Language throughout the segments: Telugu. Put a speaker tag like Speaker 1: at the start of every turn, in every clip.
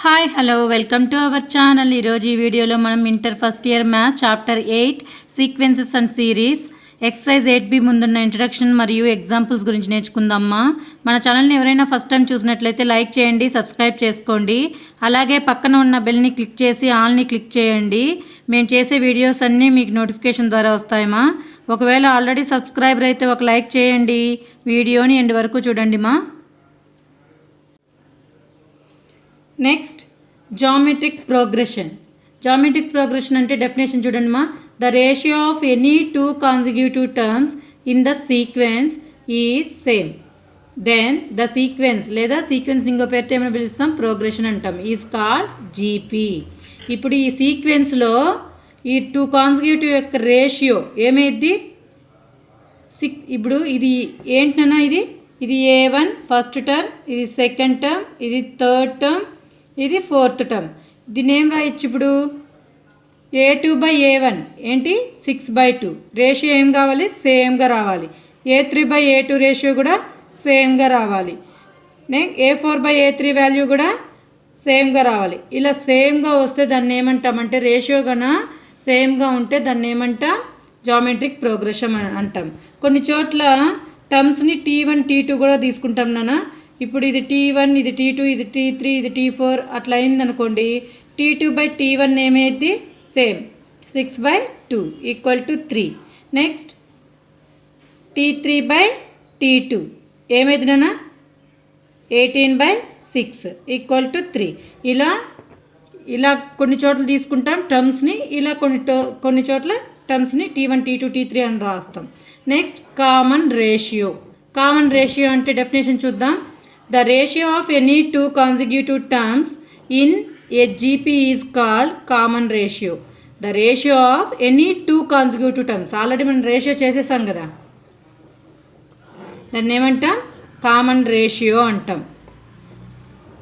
Speaker 1: Hi hello welcome to our channel. ఈరోజు ఈ వీడియోలో మనం inter first year maths chapter 8 sequences and series exercise 8B ముందున్న ఇంట్రడక్షన్ మరియు ఎగ్జాంపుల్స్ గురించి నేర్చుకుందామా. మన ఛానల్ని ఎవరైనా ఫస్ట్ టైం చూసినట్లయితే లైక్ చేయండి, సబ్స్క్రైబ్ చేసుకోండి. అలాగే పక్కన ఉన్న బెల్ని క్లిక్ చేసి ఆల్ని క్లిక్ చేయండి. మేము చేసే వీడియోస్ అన్నీ మీకు నోటిఫికేషన్ ద్వారా వస్తాయమ్మా. ఒకవేళ ఆల్రెడీ సబ్స్క్రైబర్ అయితే ఒక లైక్ చేయండి. వీడియోని ఎండ్ వరకు చూడండి మా. Next geometric progression. Geometric progression అంటే డెఫినేషన్ చూడండి మా. The ratio of any two consecutive terms in the sequence is same, then the sequence లేదా సీక్వెన్స్ ఇంకో పేరుతో ఏమైనా పిలుస్తాం, ప్రోగ్రెషన్ అంటాం, ఈజ్ కాల్డ్ జీపీ. ఇప్పుడు ఈ సీక్వెన్స్లో ఈ టూ కాన్సిక్యూటివ్ యొక్క రేషియో ఏమైద్ది 6. ఇప్పుడు ఇది ఏంటన్నా, ఇది A1 ఫస్ట్ టర్మ్, ఇది సెకండ్ టర్మ్, ఇది థర్డ్ టర్మ్, ఇది ఫోర్త్ టర్మ్. దీన్ని ఏం రాయొచ్చు ఇప్పుడు, A2/A1 ఏంటి 6/2. రేషియో ఏం కావాలి, సేమ్గా రావాలి. A3/A2 రేషియో కూడా సేమ్గా రావాలి. A4/A3 వాల్యూ కూడా సేమ్గా రావాలి. ఇలా సేమ్గా వస్తే దాన్ని ఏమంటామంటే, రేషియో కన్నా సేమ్గా ఉంటే దాన్ని ఏమంటాం, జామెట్రిక్ ప్రోగ్రెషన్ అంటాం. కొన్ని చోట్ల టర్మ్స్ని T1 T2 కూడా తీసుకుంటాం నాన్న. ఇప్పుడు ఇది T1, ఇది T2, ఇది T3, ఇది T4 అట్లా అయిందనుకోండి. T2/T1 ఏమైంది, same 6/2 equal to 3. Next T3/T2 ఏమైంది నాన్న, 18/6 ఈక్వల్ టు 3. ఇలా కొన్ని చోట్ల తీసుకుంటాం టర్మ్స్ని, ఇలా కొన్ని చోట్ల టర్మ్స్ని T1 T2 T3 అని రాస్తాం. Next common ratio. Common ratio అంటే డెఫినేషన్ చూద్దాం. The ratio of any two consecutive terms in a GP is called common ratio. The ratio of any two consecutive terms, already మనం రేషియో చేసేసాం కదా, దాన్ని ఏమంటాం, కామన్ రేషియో అంటాం.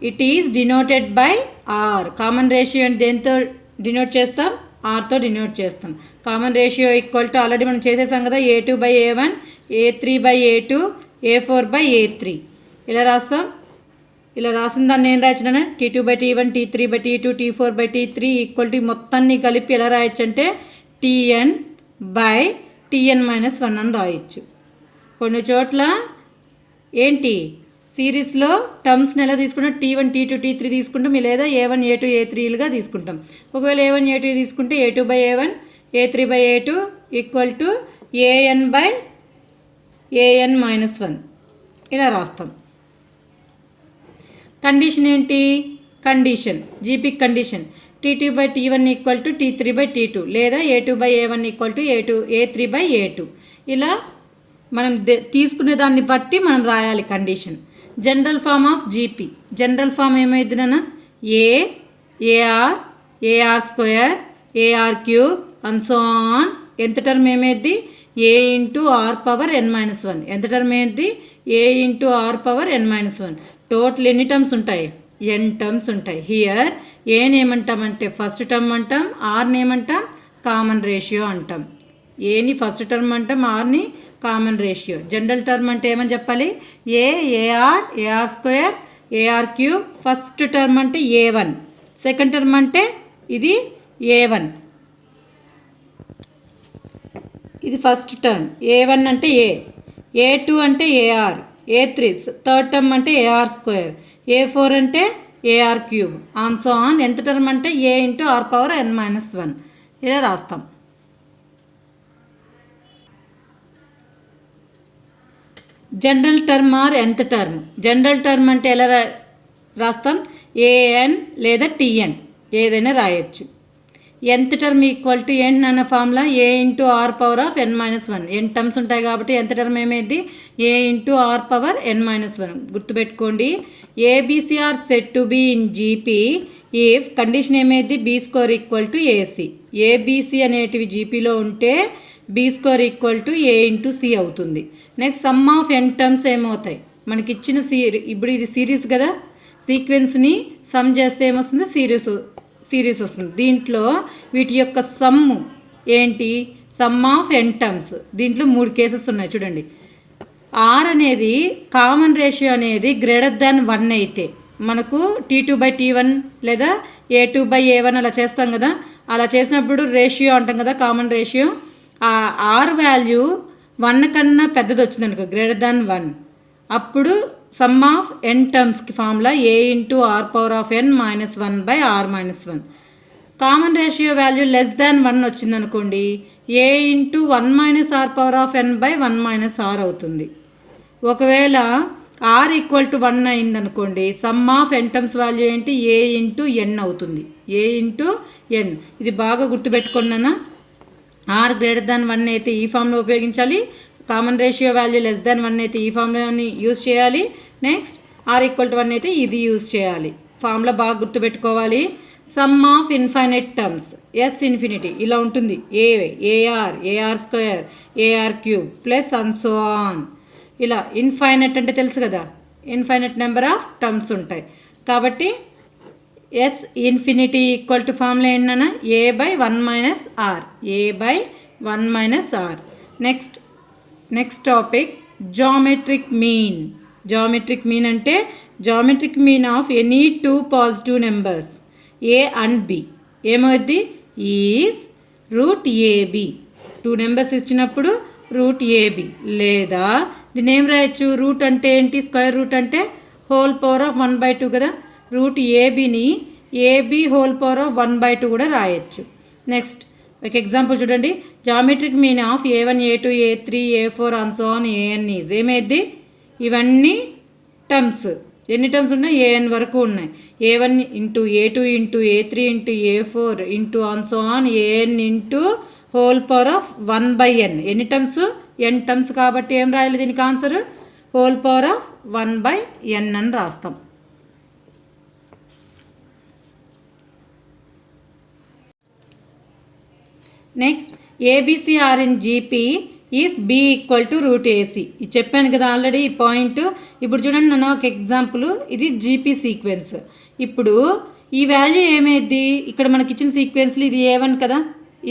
Speaker 1: It is denoted by R. Common ratio అంటే దేంతో డినోట్ చేస్తాం, ఆర్తో డినోట్ చేస్తాం. Common ratio equal to already మనం చేసేసాం కదా, A2/A1, A3/A2, A4/A3 ఇలా రాస్తాం. ఇలా రాసిన దాన్ని ఏం రాయొచ్చునా, T2/T1, T3/T2, T4/T3 equal to మొత్తాన్ని కలిపి ఎలా రాయొచ్చు అంటే TN/TN-1 అని రాయొచ్చు. కొన్ని చోట్ల ఏంటి సిరీస్లో టర్మ్స్ని ఎలా తీసుకుంటాం, T1 T2 T3 తీసుకుంటాం, లేదా A1 A2 A3లుగా తీసుకుంటాం. ఒకవేళ A1 A2 తీసుకుంటే A2/A1, A3/A2 equal to AN/AN-1 ఇలా రాస్తాం. కండిషన్ ఏంటి, condition GP condition T2/T1 equal to T3/T2 లేదా A2/A1 ఈక్వల్ టు A3/A2. ఇలా మనం తీసుకునే దాన్ని బట్టి మనం రాయాలి condition. General form of GP. General form ఏమైంది నాన్న, AR AR² AR³ and so on. ఎంత టర్మ్ ఏమైంది, A×R⁻n-1. ఎంత టర్మ్ ఏంటి, A×R⁻n-1. టోటల్ ఎన్ని టర్మ్స్ ఉంటాయి, n టర్మ్స్ ఉంటాయి. హియర్ ఏని ఏమంటామంటే ఫస్ట్ టర్మ్ అంటాం, ఆర్ని ఏమంటాం, కామన్ రేషియో అంటాం. ఏని ఫస్ట్ టర్మ్ అంటాం, ఆర్ని కామన్ రేషియో. జనరల్ టర్మ్ అంటే ఏమని చెప్పాలి, AR AR² AR³ first term అంటే A1, సెకండ్ టర్మ్ అంటే ఇది A1, ఇది ఫస్ట్ టర్మ్. A1 అంటే A2 అంటే AR, A3 థర్డ్ టర్మ్ అంటే AR², A4 అంటే AR³ ఆన్ సో ఆన్. ఎంత టర్మ్ అంటే A×R⁻n-1 ఇలా రాస్తాం. General term or nth term. General term అంటే ఎలా రాస్తాం, AN లేదా TN ఏదైనా రాయొచ్చు. nth term equal to n అన్న ఫార్ములా A×R⁻n-1. n టర్మ్స్ ఉంటాయి కాబట్టి nth టర్మ్ ఏమైంది, A×R⁻n-1. గుర్తుపెట్టుకోండి. ABC are said to be in GP if condition ఏమైంది, B² equal to AC. ABC అనేటివి జీపీలో ఉంటే B² ఈక్వల్ టు A×C అవుతుంది. Next some of n terms ఏమవుతాయి, మనకి ఇచ్చిన ఇప్పుడు ఇది సిరీస్ కదా, సీక్వెన్స్ని సమ్ చేస్తే ఏమొస్తుంది, సిరీస్ వస్తుంది. దీంట్లో వీటి యొక్క సమ్ము ఏంటి, సమ్ ఆఫ్ n టర్మ్స్. దీంట్లో 3 కేసెస్ ఉన్నాయి చూడండి. R అనేది కామన్ రేషియో అనేది గ్రేటర్ దాన్ 1 అయితే మనకు T2/T1 లేదా A2/A1 అలా చేస్తాం కదా, అలా చేసినప్పుడు రేషియో అంటాం కదా, కామన్ రేషియో. ఆ R వాల్యూ 1 కన్నా పెద్దది వచ్చింది అనుకో, గ్రేటర్ దాన్ 1, అప్పుడు సమ్ ఆఫ్ n టర్మ్స్కి formula A into R⁻n - 1/R-1. Common ratio value less than 1 వచ్చిందనుకోండి, A ఇంటూ 1 - R⁻n/1 - R అవుతుంది. ఒకవేళ R = 1 అయిందనుకోండి, some of n terms value ఏంటి, A ఇంటూ n అవుతుంది. A ఇంటూ n, ఇది బాగా గుర్తుపెట్టుకున్నానా. R గ్రేటర్ దాన్ 1 అయితే ఈ ఫామ్లో ఉపయోగించాలి, common ratio value less than 1 అయితే ఈ ఫామ్లోని యూజ్ చేయాలి. నెక్స్ట్ R = 1 అయితే ఇది యూజ్ చేయాలి. ఫామ్లో బాగా గుర్తుపెట్టుకోవాలి. Some of infinite terms S infinity ఇలా ఉంటుంది. AR, AR², AR³ plus and so on. ఇలా ఇన్ఫైనైట్ అంటే తెలుసు కదా, ఇన్ఫైనైట్ నెంబర్ ఆఫ్ టర్మ్స్ ఉంటాయి. కాబట్టి S infinity equal to formula ఏంటన్నా, A/1 - R, A/1 - R. Next topic geometric mean. Geometric mean అంటే geometric mean of any 2 positive numbers A and B ఏమవుద్ది, ఈజ్ √AB. 2 నెంబర్స్ ఇచ్చినప్పుడు √AB, లేదా దీన్ని ఏం రాయొచ్చు, రూట్ అంటే ఏంటి, స్క్వేర్ రూట్ అంటే (1/2) కదా, √ABని AB(1/2) కూడా రాయొచ్చు. నెక్స్ట్ ఒక ఎగ్జాంపుల్ చూడండి, geometric mean of A1, A2, A3, A4 and so on AN is ఏమైద్ది, ఇవన్నీ టర్మ్స్, ఎన్ని టర్మ్స్ ఉన్నాయి, AN వరకు ఉన్నాయి. A1 into A2 into A3 into A4 into and so on AN into (1/n). ఎన్ని టర్మ్స్, n టర్మ్స్ కాబట్టి ఏం రాయాలి దీనికి ఆన్సర్, (1/n) అని రాస్తాం. Next ABC are in GP if B = √AC. ఇది చెప్పాను కదా ఆల్రెడీ ఈ పాయింట్. ఇప్పుడు చూడండి నన్ను ఒక ఎగ్జాంపుల్, ఇది GP సీక్వెన్స్. ఇప్పుడు ఈ వాల్యూ ఏమైద్ది, ఇక్కడ మనకి ఇచ్చిన సీక్వెన్స్లో ఇది A1 కదా,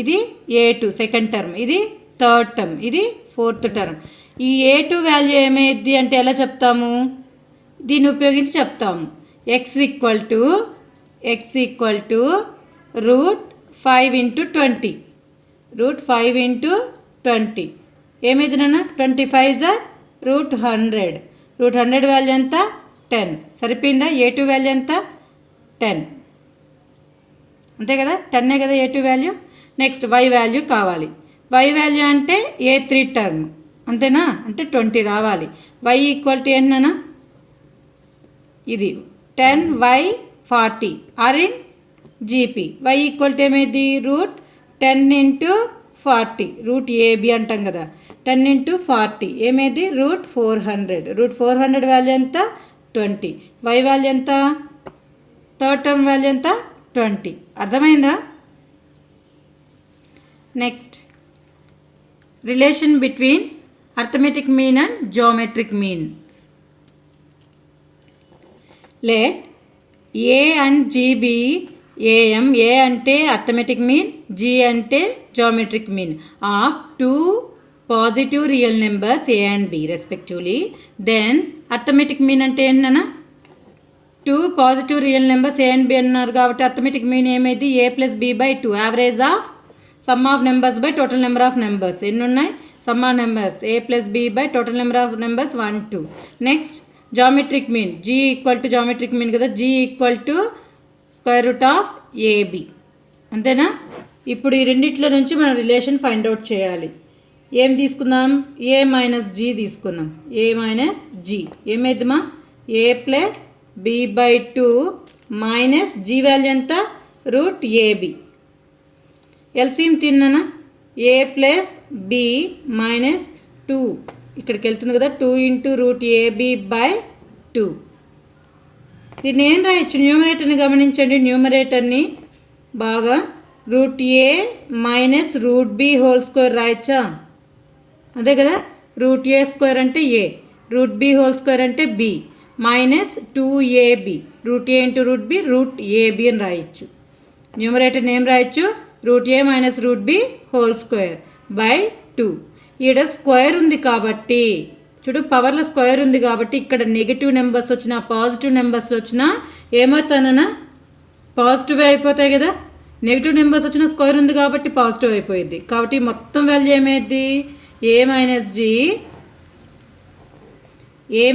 Speaker 1: ఇది A2 సెకండ్ టర్మ్, ఇది థర్డ్ టర్మ్, ఇది ఫోర్త్ టర్మ్. ఈ A2 వాల్యూ ఏమైద్ది అంటే ఎలా చెప్తాము, దీన్ని ఉపయోగించి చెప్తాము. X = √5 × 20, √5 × 20 ఏమైంది నాన్న, 25 √100. √100 వాల్యూ ఎంత, 10. సరిపోయిందా, A2 వాల్యూ ఎంత, 10. అంతే కదా, 10 కదా A2 value. Next Y value కావాలి. Y వాల్యూ అంటే A3 టర్మ్, అంతేనా, అంటే 20 రావాలి. Y = ఏంటన్నా, ఇది 10/40 ఆర్ ఇన్ GP. Y = ఏమైంది, √10 × 40, √AB అంటాం కదా, 10 × 40 ఏమైంది, √400. √400 వాల్యూ ఎంత, 20. Y వాల్యూ ఎంత, థర్డ్ టర్మ్ వాల్యూ ఎంత, 20. అర్థమైందా. Next relation between arithmetic mean and geometric mean. Let A and GB AM. A అంటే అర్థమెటిక్ మీన్, G అంటే geometric mean of 2 positive real numbers A and B respectively. Then arithmetic mean అంటే ఏంటన్నా, 2 positive real numbers A and B అన్నారు కాబట్టి అర్థమెటిక్ మీన్ ఏమైంది, A + B/2 average of sum of numbers by total number of numbers. ఎన్ని ఉన్నాయి, some of numbers A + B by total number of numbers 1, 2. Next geometric mean, G = geometric mean కదా, G = √AB. అంతేనా. ఇప్పుడు ఈ రెండిట్లో నుంచి మనం రిలేషన్ ఫైండ్ అవుట్ చేయాలి. ఏం తీసుకుందాం, A - G తీసుకున్నాం. A - G ఏమైద్దిమా, A + B/2 minus G value ఎంత, √AB. ఎల్సిఎం తిన్నానా, A + B - 2 ఇక్కడికి వెళ్తుంది కదా, 2 × √AB/2. దీన్ని ఏం రాయొచ్చు, న్యూమరేటర్ని గమనించండి. న్యూమరేటర్ని బాగా √A - √B² రాయొచ్చా, అదే కదా, √A² అంటే A, √B² అంటే B, -2AB, √A × √B √AB అని రాయొచ్చు. న్యూమరేటర్ని ఏం రాయొచ్చు, √A - √B² /2. ఈడ స్క్వేర్ ఉంది కాబట్టి చూడు పవర్లో స్క్వేర్ ఉంది కాబట్టి ఇక్కడ నెగిటివ్ నెంబర్స్ వచ్చినా పాజిటివ్ నెంబర్స్ వచ్చినా ఏమవుతానన్నా పాజిటివ్ అయిపోతాయి కదా. నెగిటివ్ నెంబర్స్ వచ్చిన స్క్వేర్ ఉంది కాబట్టి పాజిటివ్ అయిపోయింది. కాబట్టి మొత్తం వాల్యూ ఏమైంది A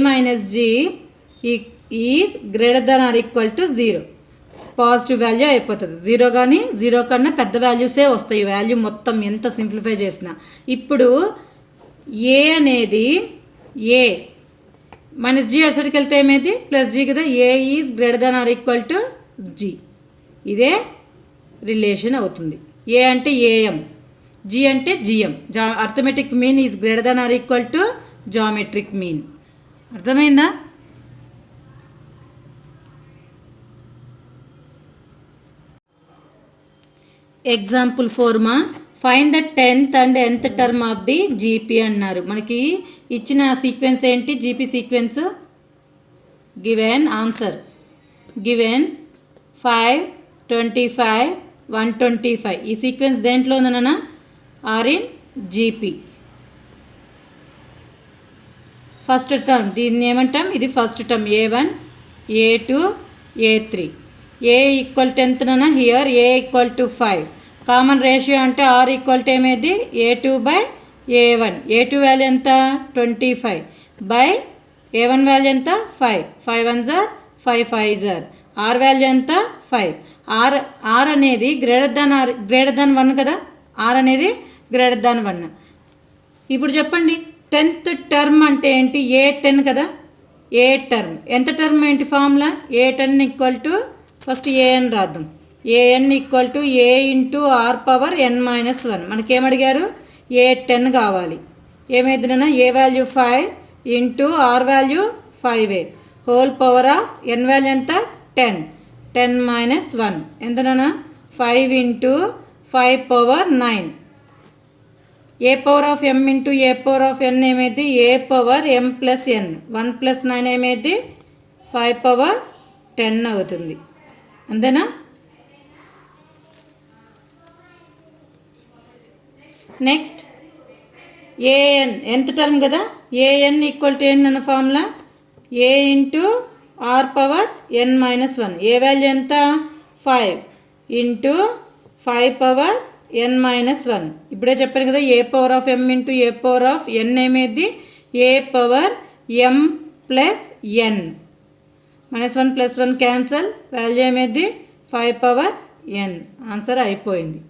Speaker 1: minus G is greater than or equal to 0. Positive value అయిపోతుంది. 0 కానీ 0 కన్నా పెద్ద వాల్యూసే వస్తాయి వాల్యూ మొత్తం ఎంత సింప్లిఫై చేసినా. ఇప్పుడు ఏ అనేది ఏ మైనస్ జీ అసలుకి వెళ్తే ఏమైంది ప్లస్ జీ కదా. A is greater than or equal to G, ఇదే రిలేషన్ అవుతుంది. ఏ అంటే ఏఎం, జీ అంటే GM. Arithmetic mean is greater than or equal to geometric mean. అర్థమైందా? ఎగ్జాంపుల్ 4 మా find the 10th and nth term of the GP అన్నారు. మనకి ఇచ్చిన సీక్వెన్స్ ఏంటి GP sequence. Given answer given 5, 25, 125. ఈ సీక్వెన్స్ దేంట్లో ఉందన్నా are in GP. First term దీన్ని ఏమంటాం, ఇది first term A1, A2, A3. ఏ ఈక్వల్ 10th నన్నా here A equal to 5. Common ratio అంటే ఆర్ ఈక్వల్ టు ఏమైంది A2/A1. A2 వాల్యూ ఎంత 25 బై A1 వాల్యూ ఎంత 5. 5 1 జార్ 5 5 జార్. ఆర్ వాల్యూ ఎంత 5. ఆర్ అనేది గ్రేటర్ దాన్ 1 కదా. ఆర్ అనేది గ్రేటర్ దాన్ 1. ఇప్పుడు చెప్పండి 10th టర్మ్ అంటే ఏంటి A10 కదా. ఏ టర్మ్ ఎంత టర్మ్ ఏంటి formula A10 equal to first AN రాద్దాం. AN equal to A into R power n-1. మనకేమడిగారు A10 కావాలి. ఏమైందినా A value 5 into R value 5 whole power of n value ఎంత 10. 10-1 ఎంతనా 5 into 5 power 9. A power of m into A power of n ఏమైంది A power m plus n. 1 plus 9 ఏమైంది 5 పవర్ 10 అవుతుంది. అంతేనా. నెక్స్ట్ ఏఎన్ ఎంత టర్మ్ కదా. ఏఎన్ ఈక్వల్ టు ఎన్ అన్న formula A into R power n-1. A value ఎంత 5 ఇంటూ 5 పవర్ n-1. ఇప్పుడే చెప్పాను కదా A power of m into A power of n ఏమైంది A power m plus n. -1 plus 1 cancel. Value ఏమైంది 5 పవర్ n. ఆన్సర్ అయిపోయింది.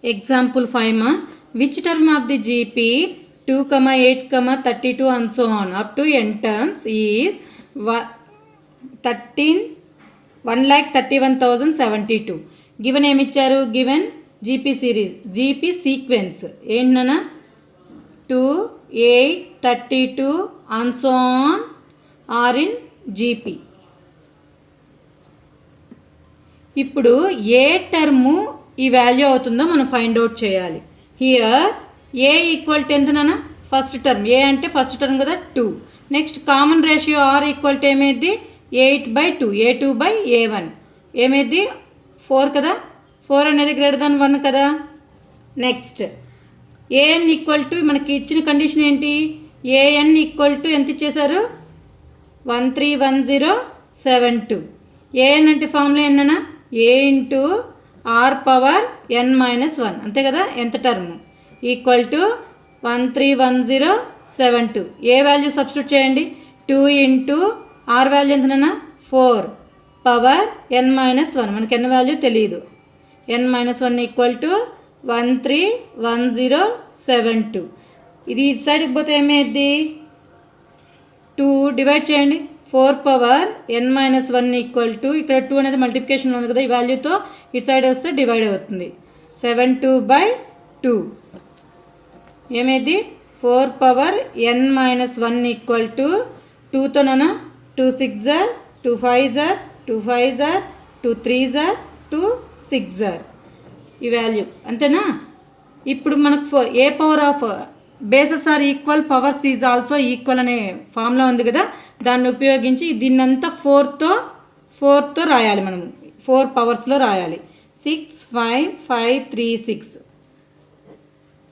Speaker 1: ఎగ్జాంపుల్ 5 మా which term of the GP 2, 8, 32 and so on up to n terms is 1,31,072. Given ఏమిచ్చారు given GP series GP sequence ఏంటన్నా 2, 8, 32 and so on are in GP. ఇప్పుడు ఏ టర్ము ఈ వాల్యూ అవుతుందో మనం ఫైండ్ అవుట్ చేయాలి. హియర్ ఏ ఈక్వల్ టు ఎంతనా ఫస్ట్ టర్మ్. ఏ అంటే ఫస్ట్ టర్మ్ కదా 2. Next common ratio R equal to ఏమైంది 8/2. A2/A1 ఏమైంది 4 కదా. 4 అనేది గ్రేటర్ దాన్ 1 కదా. నెక్స్ట్ ఏఎన్ ఈక్వల్ టు మనకి ఇచ్చిన కండిషన్ ఏంటి ఏఎన్ ఈక్వల్ టు ఎంత ఇచ్చేశారు 131072. ఏఎన్ అంటే ఫార్ములా ఏంటన్నా ఏ ఇంటూ ఆర్ పవర్ n-1 అంతే కదా. ఎంత term equal to 131072. A value substitute చేయండి 2 ఇంటూ ఆర్ వాల్యూ ఎంతనా 4 పవర్ n-1. మనకి n వాల్యూ తెలియదు. n-1 equal to 131072. ఇది ఇటు సైడ్కి పోతే ఏమైంది 2 డివైడ్ చేయండి 4 పవర్ n-1 ఈక్వల్ టు ఇక్కడ 2 అనేది మల్టిప్లికేషన్ ఉంది కదా. ఈ వాల్యూతో ఇటు సైడ్ వస్తే డివైడ్ అవుతుంది. 72/2 ఏమైంది 4 పవర్ n-1 ఈక్వల్ టు 2తోనా 2 6 జార్ 2 5 జార్ 2 5 జార్ 2 3 జార్ 2 6 జార్ ఈ వాల్యూ అంతేనా. ఇప్పుడు మనకు A power of bases are equal powers is also equal అనే ఫార్ములా ఉంది కదా. దాన్ని ఉపయోగించి దీన్నంతా 4తో రాయాలి. మనము 4 పవర్స్లో రాయాలి. 6 5 5 3 6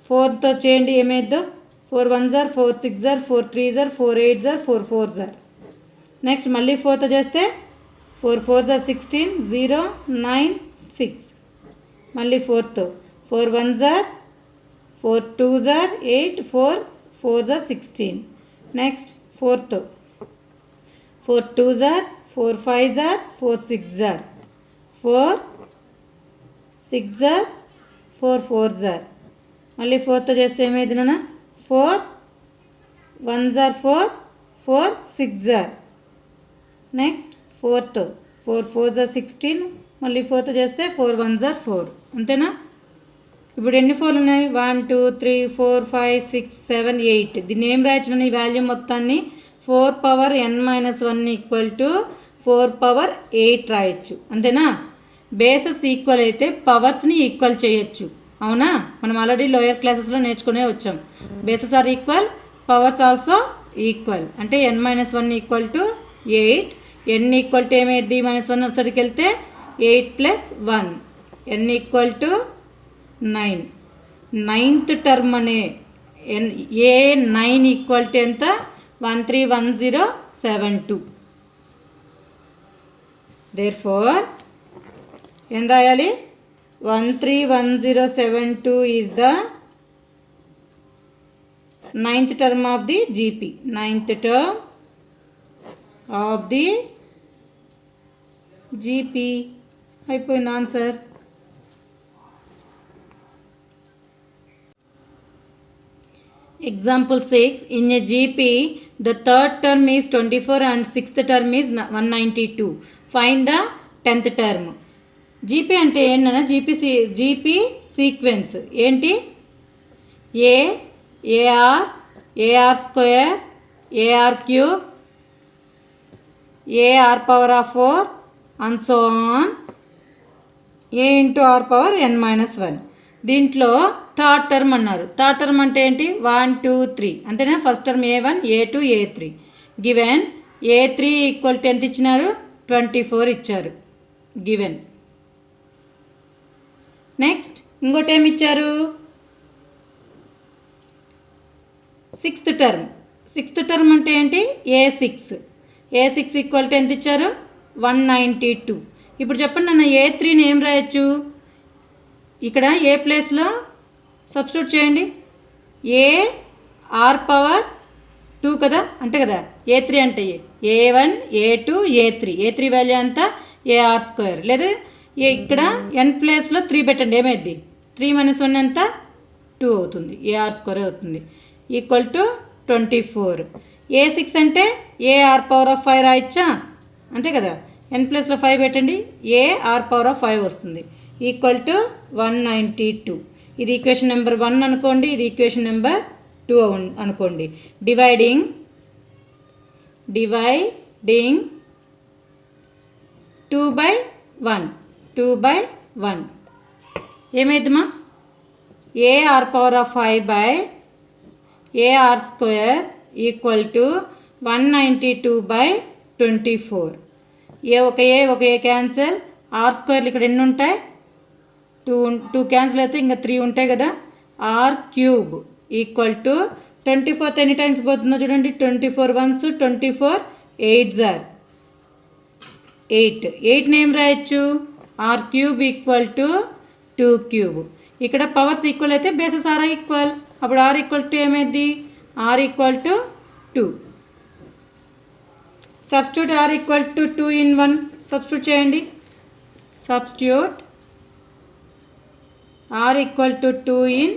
Speaker 1: 4తో చేయండి ఏమైద్దో 4 1 జార్ 4 6 జార్ 4 3 జార్ 4 8 జార్ 4 4 జార్. నెక్స్ట్ మళ్ళీ 4తో చేస్తే 4 4 జార్ 16 0 9 6. మళ్ళీ 4తో 4 1 జార్ 4 2 జార్ 8 4 4 జార్ 16. నెక్స్ట్ 4తో 4 2 జార్ 4 5 జార్ 4 6 జార్ 4 6 జార్ 4 4 జార్. మళ్ళీ 4తో చేస్తే ఏమైంది నాన్న 4 1 జార్ 4 4 6 జార్. నెక్స్ట్ 4తో 4 4 జార్ 16. మళ్ళీ 4తో చేస్తే 4 1 జార్ 4. అంతేనా? ఇప్పుడు ఎన్ని 4లు ఉన్నాయి 1 2 3 4 5 6 7 8. దీన్ని ఏం రాయొచ్చు ఈ వాల్యూ మొత్తాన్ని 4 power n-1 equal to 4 power 8 రాయొచ్చు. అంతేనా? బేసెస్ ఈక్వల్ అయితే పవర్స్ని ఈక్వల్ చేయొచ్చు. అవునా? మనం ఆల్రెడీ లోయర్ క్లాసెస్లో నేర్చుకునే వచ్చాం. Bases are equal, powers also equal. అంటే n-1 equal to 8. n equal to ఏమైంది -1 వచ్చరికి వెళ్తే 8 plus 1 n equal to 9. 9th term అనే A9 ఈక్వల్ టు ఎంత 131072. దేర్ఫోర్ ఏం రాయాలి 131072 is the 9th term of the GP. 9th term of the GP. అయిపోయింది answer. Example 6. In a GP, the third term is 24 and sixth term is 192. Find the 10th term. GP అంటే ఏంటన్నా GP సీక్వెన్స్ ఏంటి AR square AR cube AR power of 4 and so on A into R power n-1. దీంట్లో థర్డ్ టర్మ్ అన్నారు. థర్డ్ టర్మ్ అంటే ఏంటి 1 2 3 అంతేనా? First term A1 A2 A3. Given A3 equal to ఎంత ఇచ్చినారు 24 ఇచ్చారు గివెన్. నెక్స్ట్ ఇంకోటి ఏమి ఇచ్చారు సిక్స్త్ టర్మ్ అంటే ఏంటి A6 ఈక్వల్ టు ఎంత ఇచ్చారు 192. ఇప్పుడు చెప్పండి నన్ను A3ని ఏం రాయొచ్చు ఇక్కడ ఏ ప్లేస్లో సబ్స్టిట్యూట్ చేయండి AR పవర్ 2 కదా అంతే కదా. A3 అంటే A1 A2 A3 వాల్యూ అంతా AR స్క్వేర్. లేదా ఇక్కడ n ప్లేస్లో 3 పెట్టండి ఏమైంది 3 - 1 ఎంత 2 అవుతుంది. AR స్క్వేర్ అవుతుంది ఈక్వల్ టు 24. A6 అంటే AR పవర్ ఆఫ్ 5 రాయొచ్చా అంతే కదా. n ప్లేస్లో 5 పెట్టండి AR పవర్ ఆఫ్ 5 వస్తుంది ఈక్వల్ టు 192. ఇది ఈక్వేషన్ నెంబర్ 1 అనుకోండి, ఇది ఈక్వేషన్ నెంబర్ 2 అనుకోండి. డివైడింగ్ 2/1 ఏమైందమ్మా AR power of 5 by AR square equal to 192/24. ఒక ఏ క్యాన్సల్. R స్క్వేర్లు ఇక్కడ ఎన్ని ఉంటాయి 2 క్యాన్సిల్ అయితే ఇంకా 3 ఉంటాయి కదా. R క్యూబ్ ఈక్వల్ టు 24 ఎన్ని టైమ్స్ పోతుందో చూడండి 24 1s 24 8s 8 ఏం రాయొచ్చు R cube equal to 2 cube. ఇక్కడ పవర్స్ ఈక్వల్ అయితే బేసెస్ ఆర్ ఈక్వల్. అప్పుడు R ఈక్వల్ టు ఏమైంది R equal to 2. Substitute R equal to 2 in 1 substitute చేయండి. Substitute R equal to 2 in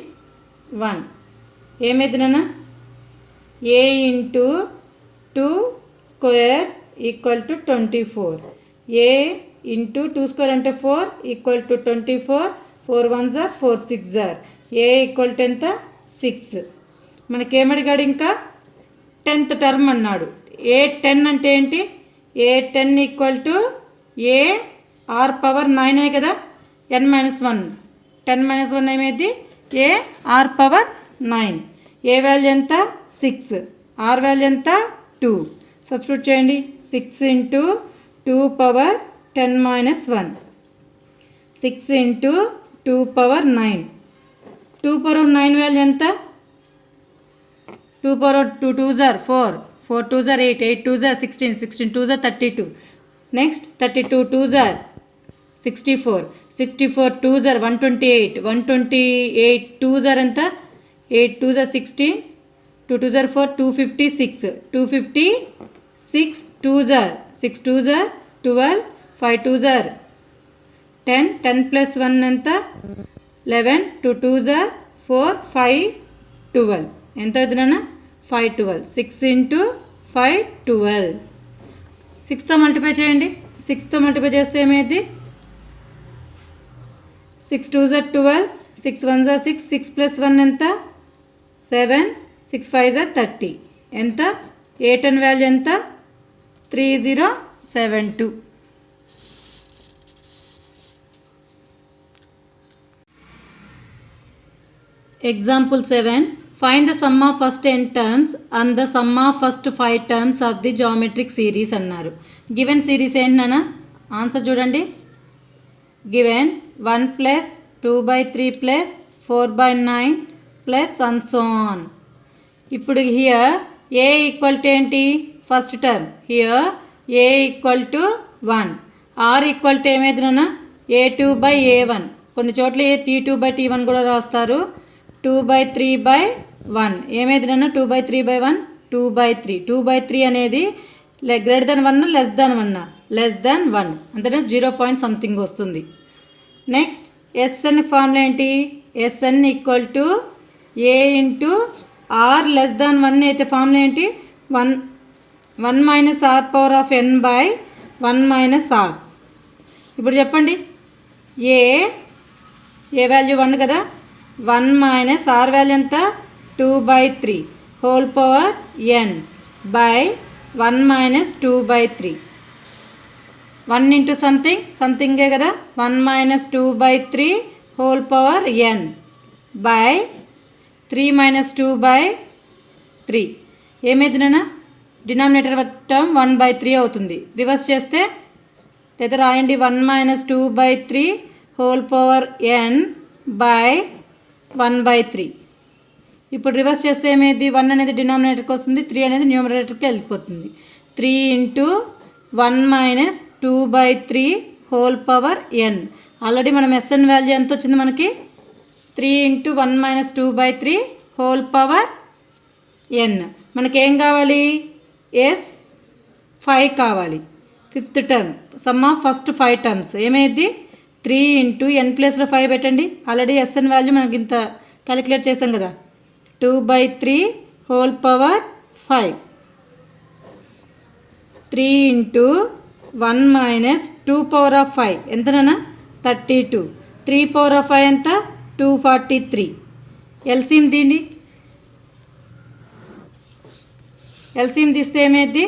Speaker 1: 1 ఏమైంది నాన్న A into 2 square equal to 24. A into 2 square అంటే 4 equal to 24. 4 1s 4 6s. A equal to ఎంత 6. మనకేమడిగాడు ఇంకా 10th టర్మ్ అన్నాడు. A10 అంటే ఏంటి A10 equal to AR power 9 అనే కదా n-1. 10 - 1 ఏమైంది AR పవర్ 9. A వాల్యూ ఎంత 6, R వాల్యూ ఎంత 2. సబ్స్టిట్యూట్ చేయండి 6 into 2 power 10 - 1 6 into 2 power 9 2 power 9 value ఎంత? 2 power 2 2s are 4, 4 2s are 8, 8 2s are 16, 16 2s are 32. Next 32 2s are 64, 64 2s are 128, 128 2s are ఎంత? 8 2s are 16, 2 2s are 4, 256, 256 2s are 6 2s are 12, 5 2s are 10, 10 plus 1 ఎంత? 11, 2 2s are 4, 5 12 ఎంత అవుతుందన్న? 5 12, 6 into 5 12. 6తో మల్టిప్లై చేయండి. 6తో మల్టిప్లై చేస్తే ఏమైంది? 6 2s are 12, 6 1s are 6, 6 plus 1 ఎంత? 7, 6 5s are 30 ఎంత? 8 అని వాల్యూ ఎంత? 3072. Example 7. Find the sum of first n terms and the sum of first 5 terms of the geometric series అన్నారు. గివెన్ సిరీస్ ఏంటన్నా? ఆన్సర్ చూడండి. Given 1 plus 2/3 plus 4/9 plus and so on. ఇప్పుడు హియర్ ఏ ఈక్వల్ టు ఏంటి? First term. Here A equal to 1, R equal to ఏమైందన్నా? a2/a1. కొన్ని చోట్ల t2/t1 కూడా రాస్తారు. 2/3/1 ఏమైందన్నా? 2/3/1 2/3. 2/3 అనేది greater than 1 less than 1 less than 1 అంతేనా? 0 పాయింట్ సంథింగ్ వస్తుంది. నెక్స్ట్ ఎస్ఎన్ ఫార్ములా ఏంటి? SN equal to A into R less than 1 అయితే ఫార్ములా ఏంటి? 1 minus R power of N by 1 minus R. ఇప్పుడు చెప్పండి. ఏ వాల్యూ 1 కదా? 1 మైనస్ ఆర్ వాల్యూ ఎంత? 2/3 whole power N by 1 minus 2/3. 1 into సంథింగే కదా? 1 minus 2/3 whole power N by 3 minus 2/3. ఏమైందినా? డినామినేటర్ టర్మ్ 1/3 అవుతుంది. రివర్స్ చేస్తే లేదా రాయండి. 1 minus 2/3 whole power N by 1/3. ఇప్పుడు రివర్స్ చేస్తే ఏమైంది? 1 అనేది డినామినేటర్కి వస్తుంది, 3 అనేది న్యూమరేటర్కి వెళ్ళిపోతుంది. 3 ఇంటూ 1 మైనస్ 2/3 హోల్ పవర్ ఎన్. ఆల్రెడీ మనం ఎస్ఎన్ వాల్యూ ఎంత వచ్చింది మనకి? 3 ఇంటూ 1 మైనస్ 2/3 హోల్ పవర్ ఎన్. మనకేం కావాలి? S5 కావాలి. Fifth term some of first 5 terms ఏమైంది? 3 ఇంటూ ఎన్ ప్లస్లో 5 పెట్టండి. ఆల్రెడీ ఎస్ఎన్ వాల్యూ మనకి ఇంత క్యాలిక్యులేట్ చేసాం కదా. 2/3 whole power 5. 3 into 1 minus 2 power of 5 ఎంతనా? 32. 3 పవర్ ఆఫ్ 5 ఎంత? 243. ఎల్సిఎం దీన్ని ఎల్సిఎం తీస్తే ఏమైంది?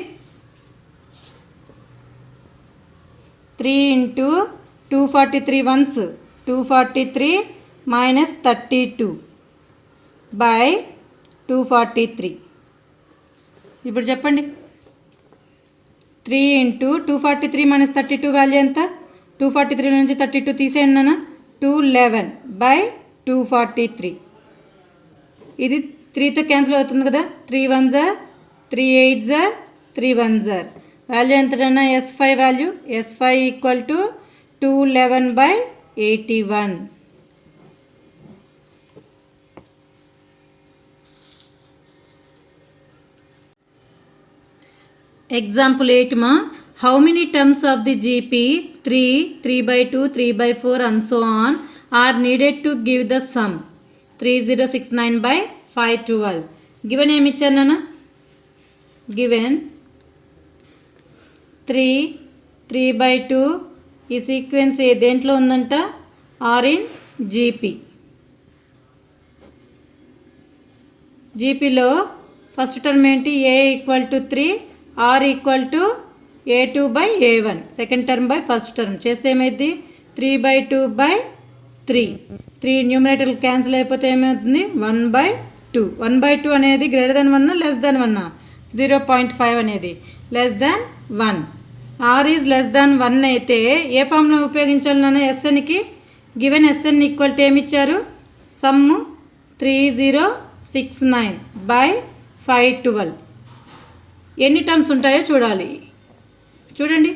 Speaker 1: 3 ఇంటూ 243 వన్స్ 243 మైనస్ 32 బై 243. ఇప్పుడు చెప్పండి. 3 ఇంటూ 243 మైనస్ 32 వాల్యూ ఎంత? 243 నుంచి 32 తీసేయండి నాన్న. 211 బై 243. ఇది 3తో క్యాన్సిల్ అవుతుంది కదా. 3 1s are 3 8s are 3 1s are. Value ఎంతనా? S5 value. S5 equal to 211 by 81. Example 8 ma, how many terms of the GP 3, 3/2, 3/4 and so on are needed to give the sum 3069 by 512. Given ఏమి ఇచ్చారు నాన్న? Given 3, 3/2 ఈ సీక్వెన్స్ దేంట్లో ఉందంట? Are in GP. జీపీలో ఫస్ట్ టర్మ్ ఏంటి? A equal to 3, R equal to a2 by a1. Second term by first term చేస్తే ఏమైంది? 3/2 బై 3. 3 న్యూమరేటర్ క్యాన్సిల్ అయిపోతే ఏమవుతుంది? 1/2. 1/2 అనేది గ్రేటర్ దెన్ 1 లెస్ దెన్ 1. 0.5 అనేది less than 1. R is less than 1 అయితే ఏ ఫామ్లో ఉపయోగించాలి నాన్న? ఎస్ఎన్కి. గివెన్ ఎస్ఎన్ ఈక్వల్ టు ఏమి ఇచ్చారు? Sum 3069 by 512. ఎన్ని టర్మ్స్ ఉంటాయో చూడాలి. చూడండి,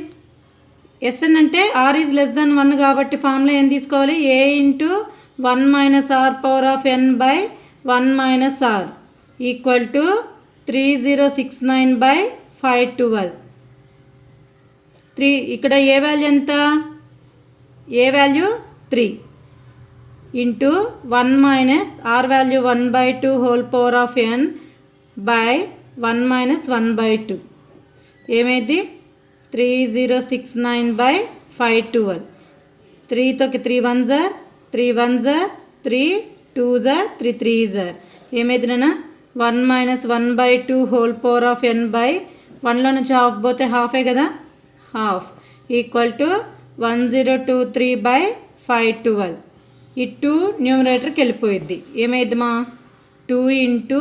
Speaker 1: ఎస్ఎన్ అంటే ఆర్ ఈజ్ లెస్ దాన్ 1 కాబట్టి ఫార్ములా ఏం తీసుకోవాలి? A into 1 minus R power of N by 1 minus R equal to 3069 by 512. 3 ఇక్కడ ఏ వాల్యూ ఎంత? A value 3 into 1 minus R value 1/2 whole power of N by 1 minus 1/2 ఏమైంది? 3069 బై 512. 3తో 3 1 జార్ 3 1 జార్ 3 2 జార్ 3 3 జార్ ఏమైంది నాన్న? 1 minus 1/2 whole power of N by 1లో నుంచి హాఫ్ పోతే హాఫే కదా, హాఫ్ ఈక్వల్ టు 1023 బై 512. ఈ 2 న్యూమరేటర్కి వెళ్ళిపోయిద్ది. ఏమైందమ్మా? 2 into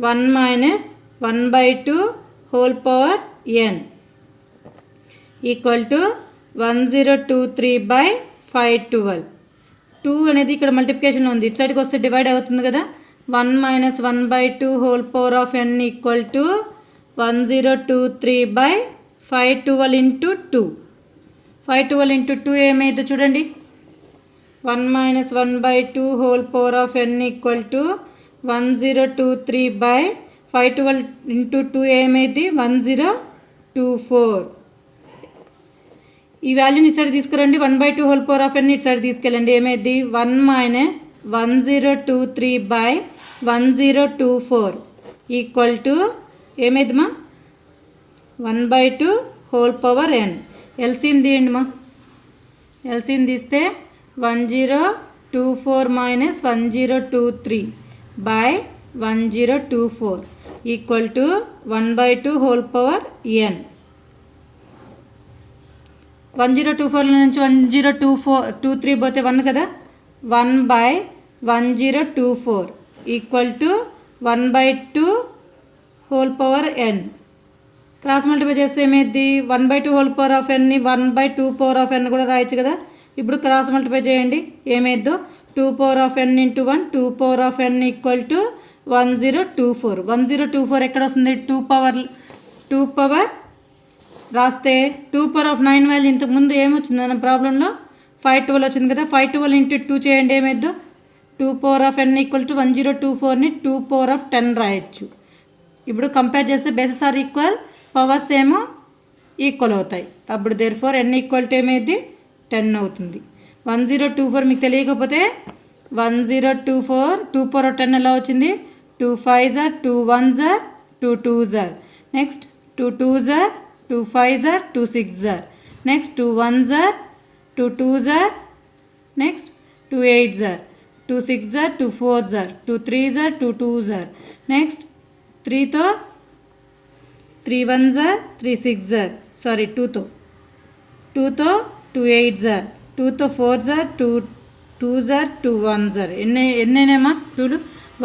Speaker 1: 1 minus 1/2 whole power N equal to 1023 by 512. 2 అనేది ఇక్కడ మల్టిప్లికేషన్ ఉంది, ఇటు సైడ్కి వస్తే డివైడ్ అవుతుంది కదా. 1 minus 1/2 whole power of N equal to 1023 by 512 into 2. 512 into 2 ఏమైందో చూడండి. 1 minus 1/2 whole power of N equal to 1023 by 512 into 2 ఏమైంది? 1024. ఈ వాల్యూని ఇటు సైడ్ తీసుకురండి. 1/2 హోల్ పవర్ ఆఫ్ ఎన్ ఇటు సైడ్ తీసుకెళ్ళండి. ఏమైంది? 1 మైనస్ 1023 బై 1024 ఈక్వల్ టు ఏమైందిమా? 1/2 హోల్ పవర్ ఎన్. ఎల్సిఎం తీయండి మా. ఎల్సిఎం తీస్తే 1024 minus 1023 by 1024 equal to 1/2 whole power N. 1024 నుంచి 1023 పోతే 1 కదా, 1 by 1024 equal to 1/2 whole power N. Cross multiply చేస్తే ఏమైంది? 1/2 హోల్ పవర్ ఆఫ్ ఎన్ని 1/2 పవర్ ఆఫ్ ఎన్ కూడా రాయొచ్చు కదా. ఇప్పుడు క్రాస్ మల్టిప్లై చేయండి, ఏమైద్దో 2 power of N into 1 2 power of N equal to 1024. 1024 ఎక్కడ వస్తుంది? 2 పవర్ రాస్తే 2 పవర్ ఆఫ్ 9 వాల్యూ ఇంతకుముందు ఏమొచ్చింది మన ప్రాబ్లంలో? 512 వచ్చింది కదా. 512 ఇంటూ 2 చేయండి, ఏమైద్దో 2 power of N equal to 1024ని 2 పవర్ ఆఫ్ 10 రాయొచ్చు. ఇప్పుడు కంపేర్ చేస్తే బేసెస్ ఆర్ ఈక్వల్, పవర్స్ ఏమో ఈక్వల్ అవుతాయి. అప్పుడు therefore N equal to ఏమైంది? 10 అవుతుంది. 1024 మీకు తెలియకపోతే 1024 2 పవర్ ఆఫ్ 10 ఎలా వచ్చింది? 2 5 జార్ 2 1 జార్ 2 2 జార్ నెక్స్ట్ 2 2 జార్ 2 5 జార్ 2 6 జార్ నెక్స్ట్ 2 1 జార్ 2 2 జార్ నెక్స్ట్ 2 8 జార్ 2 6 జార్ 2 4 జార్ 2 3 జార్ 2 2 జార్ నెక్స్ట్ 3తో 3 1 జార్ 3 6 జార్ సారీ 2తో 2 8 జార్ 2తో 4 జార్ 2 జార్ 2 1 జార్ ఎన్నైనామా 2లు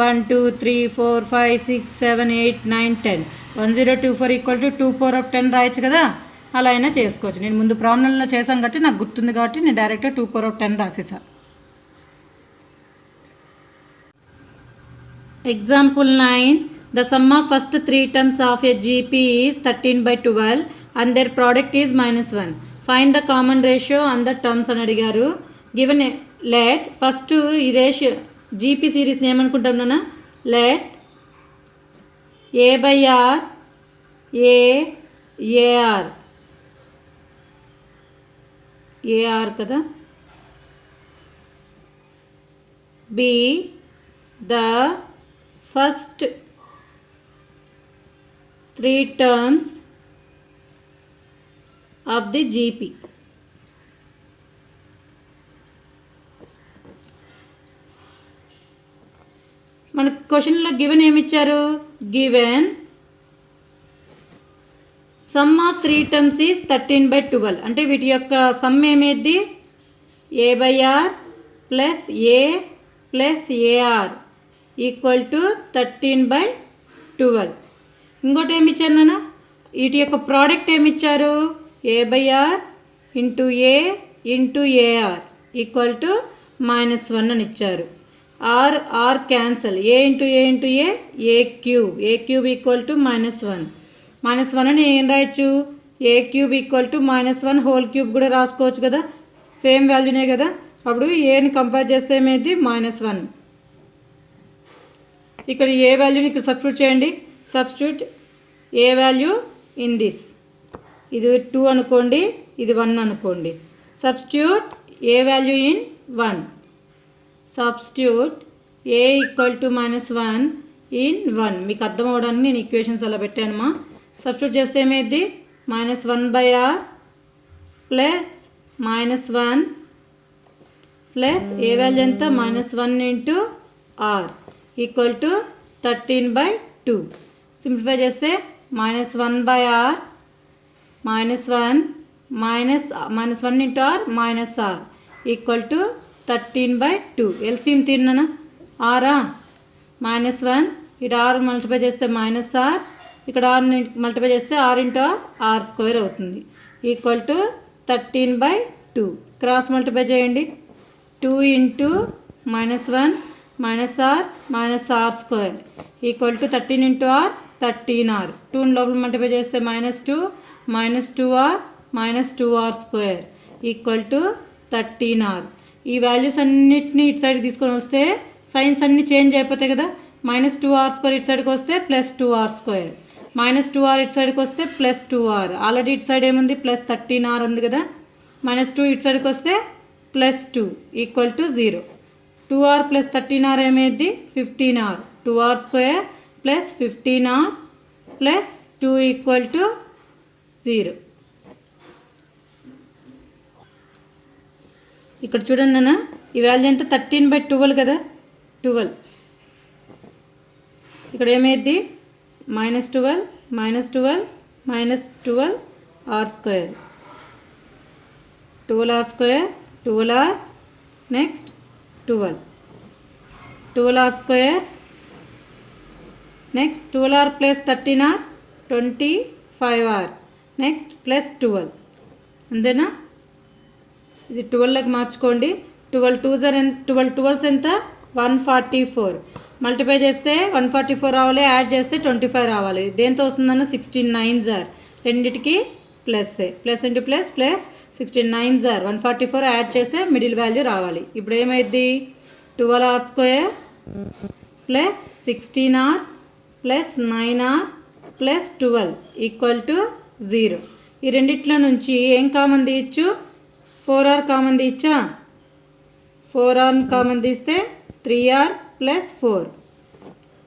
Speaker 1: 1 2 3 4 5 6 7 8 9 10. 1024 ఈక్వల్ టు 2 పవర్ ఆఫ్ 10 రాయొచ్చు కదా. అలా అయినా చేసుకోవచ్చు. నేను ముందు ప్రాబ్లంలో చేశాను కాబట్టి నాకు గుర్తుంది కాబట్టి నేను డైరెక్ట్గా 2 పవర్ ఆఫ్ 10 రాసేసా. Example 9. The sum of first 3 terms of a GP is 13/12 and their product is -1. Find the common ratio on the terms అని అడిగారు. గివెన్ లెట్ ఫస్ట్ ఈ రేషియో జీపీ సిరీస్ని ఏమనుకుంటాం నాన్న? లెట్ A/R AR కదా, be the first 3 terms of the GP. మన క్వశ్చన్లో గివెన్ ఏమి ఇచ్చారు? Given sum of 3 terms is 13/12. అంటే వీటి యొక్క సమ్ ఏమేది? A/R plus A plus AR equal to 13/12. ఇంకోటి ఏమి ఇచ్చారు నాన్న? వీటి యొక్క ప్రోడక్ట్ ఏమి ఇచ్చారు? A/R into A into AR equal to -1 అని ఇచ్చారు. R cancel, A into A cube equal to -1. -1 అని ఏం రాయొచ్చు, A cube equal to -1 whole cube కూడా రాసుకోవచ్చు కదా, సేమ్ వాల్యూనే కదా. అప్పుడు ఏని కంపేర్ చేస్తే ఏమైంది, -1. ఇక్కడ ఏ వాల్యూని ఇక్కడ సబ్స్టిట్యూట్ చేయండి. Substitute a value in this, ఇది 2 అనుకోండి, ఇది 1 అనుకోండి. Substitute a value in 1. Substitute A equal to -1 in 1. మీకు అర్థం అవ్వడానికి నేను ఈక్వేషన్స్ అలా పెట్టానమ్మా. సబ్స్టిట్యూట్ చేస్తే ఏమైంది, -1/r ప్లస్ -1 ప్లస్ ఏ వాల్యూ ఎంత, -1 into R equal to 13/2. Simplify చేస్తే -1/r -1 into R -r equal to 13/2. LCM తిన్నానా, ఆరా -1, ఇక్కడ ఆర్ మల్టిప్లై చేస్తే -r, ఇక్కడ ఆర్ మల్టిప్లై చేస్తే r ఇంటూ ఆర్ స్క్వేర్ అవుతుంది, ఈక్వల్ టు 13/2. క్రాస్ మల్టిప్లై చేయండి. 2 into -1 -r square equal to 13 into R 13r. 2 లోపల మల్టిప్లై చేస్తే -2 -2r square equal to 13r. ఈ వాల్యూస్ అన్నిటిని ఇటు సైడ్కి తీసుకొని వస్తే సైన్స్ అన్నీ చేంజ్ అయిపోతాయి కదా. -2r స్క్వేర్ ఇటు సైడ్కి వస్తే +2r స్క్వేర్, -2r ఇటు సైడ్కి వస్తే +2r. ఆల్రెడీ ఇటు సైడ్ ఏముంది, +13r ఉంది కదా. -2 ఇటు సైడ్కి వస్తే +2 ఈక్వల్ టు 0. 2r + 13r ఏమైంది, 15r. 2r square plus 15r plus 2 equal to 0. ఇక్కడ చూడండి నాన్న, ఈ వాల్యూ ఎంత, 13/12 కదా, 12. ఇక్కడ ఏమైంది, -12 -12 r square, 12r square 12r, next 12r square, next 12r plus 13r 25r, next plus 12. అంతేనా, ఇది 12కి మార్చుకోండి. 12 12s ఎంత, 144. మల్టిప్లై చేస్తే 144 రావాలి, యాడ్ చేస్తే 25 రావాలి. దేంతో వస్తుందన్న, 16 9s are, రెండిటికి plus into plus 16 9s are 144, add చేస్తే మిడిల్ వాల్యూ రావాలి. ఇప్పుడు ఏమైంది, 12r square plus 16r plus 9r plus 12 equal to 0. ఈ రెండిట్లో నుంచి ఏం కామన్ తీయచ్చు, 4r కామన్ తీయచ్చా. 4r కామన్ తీస్తే 3r ప్లస్ 4.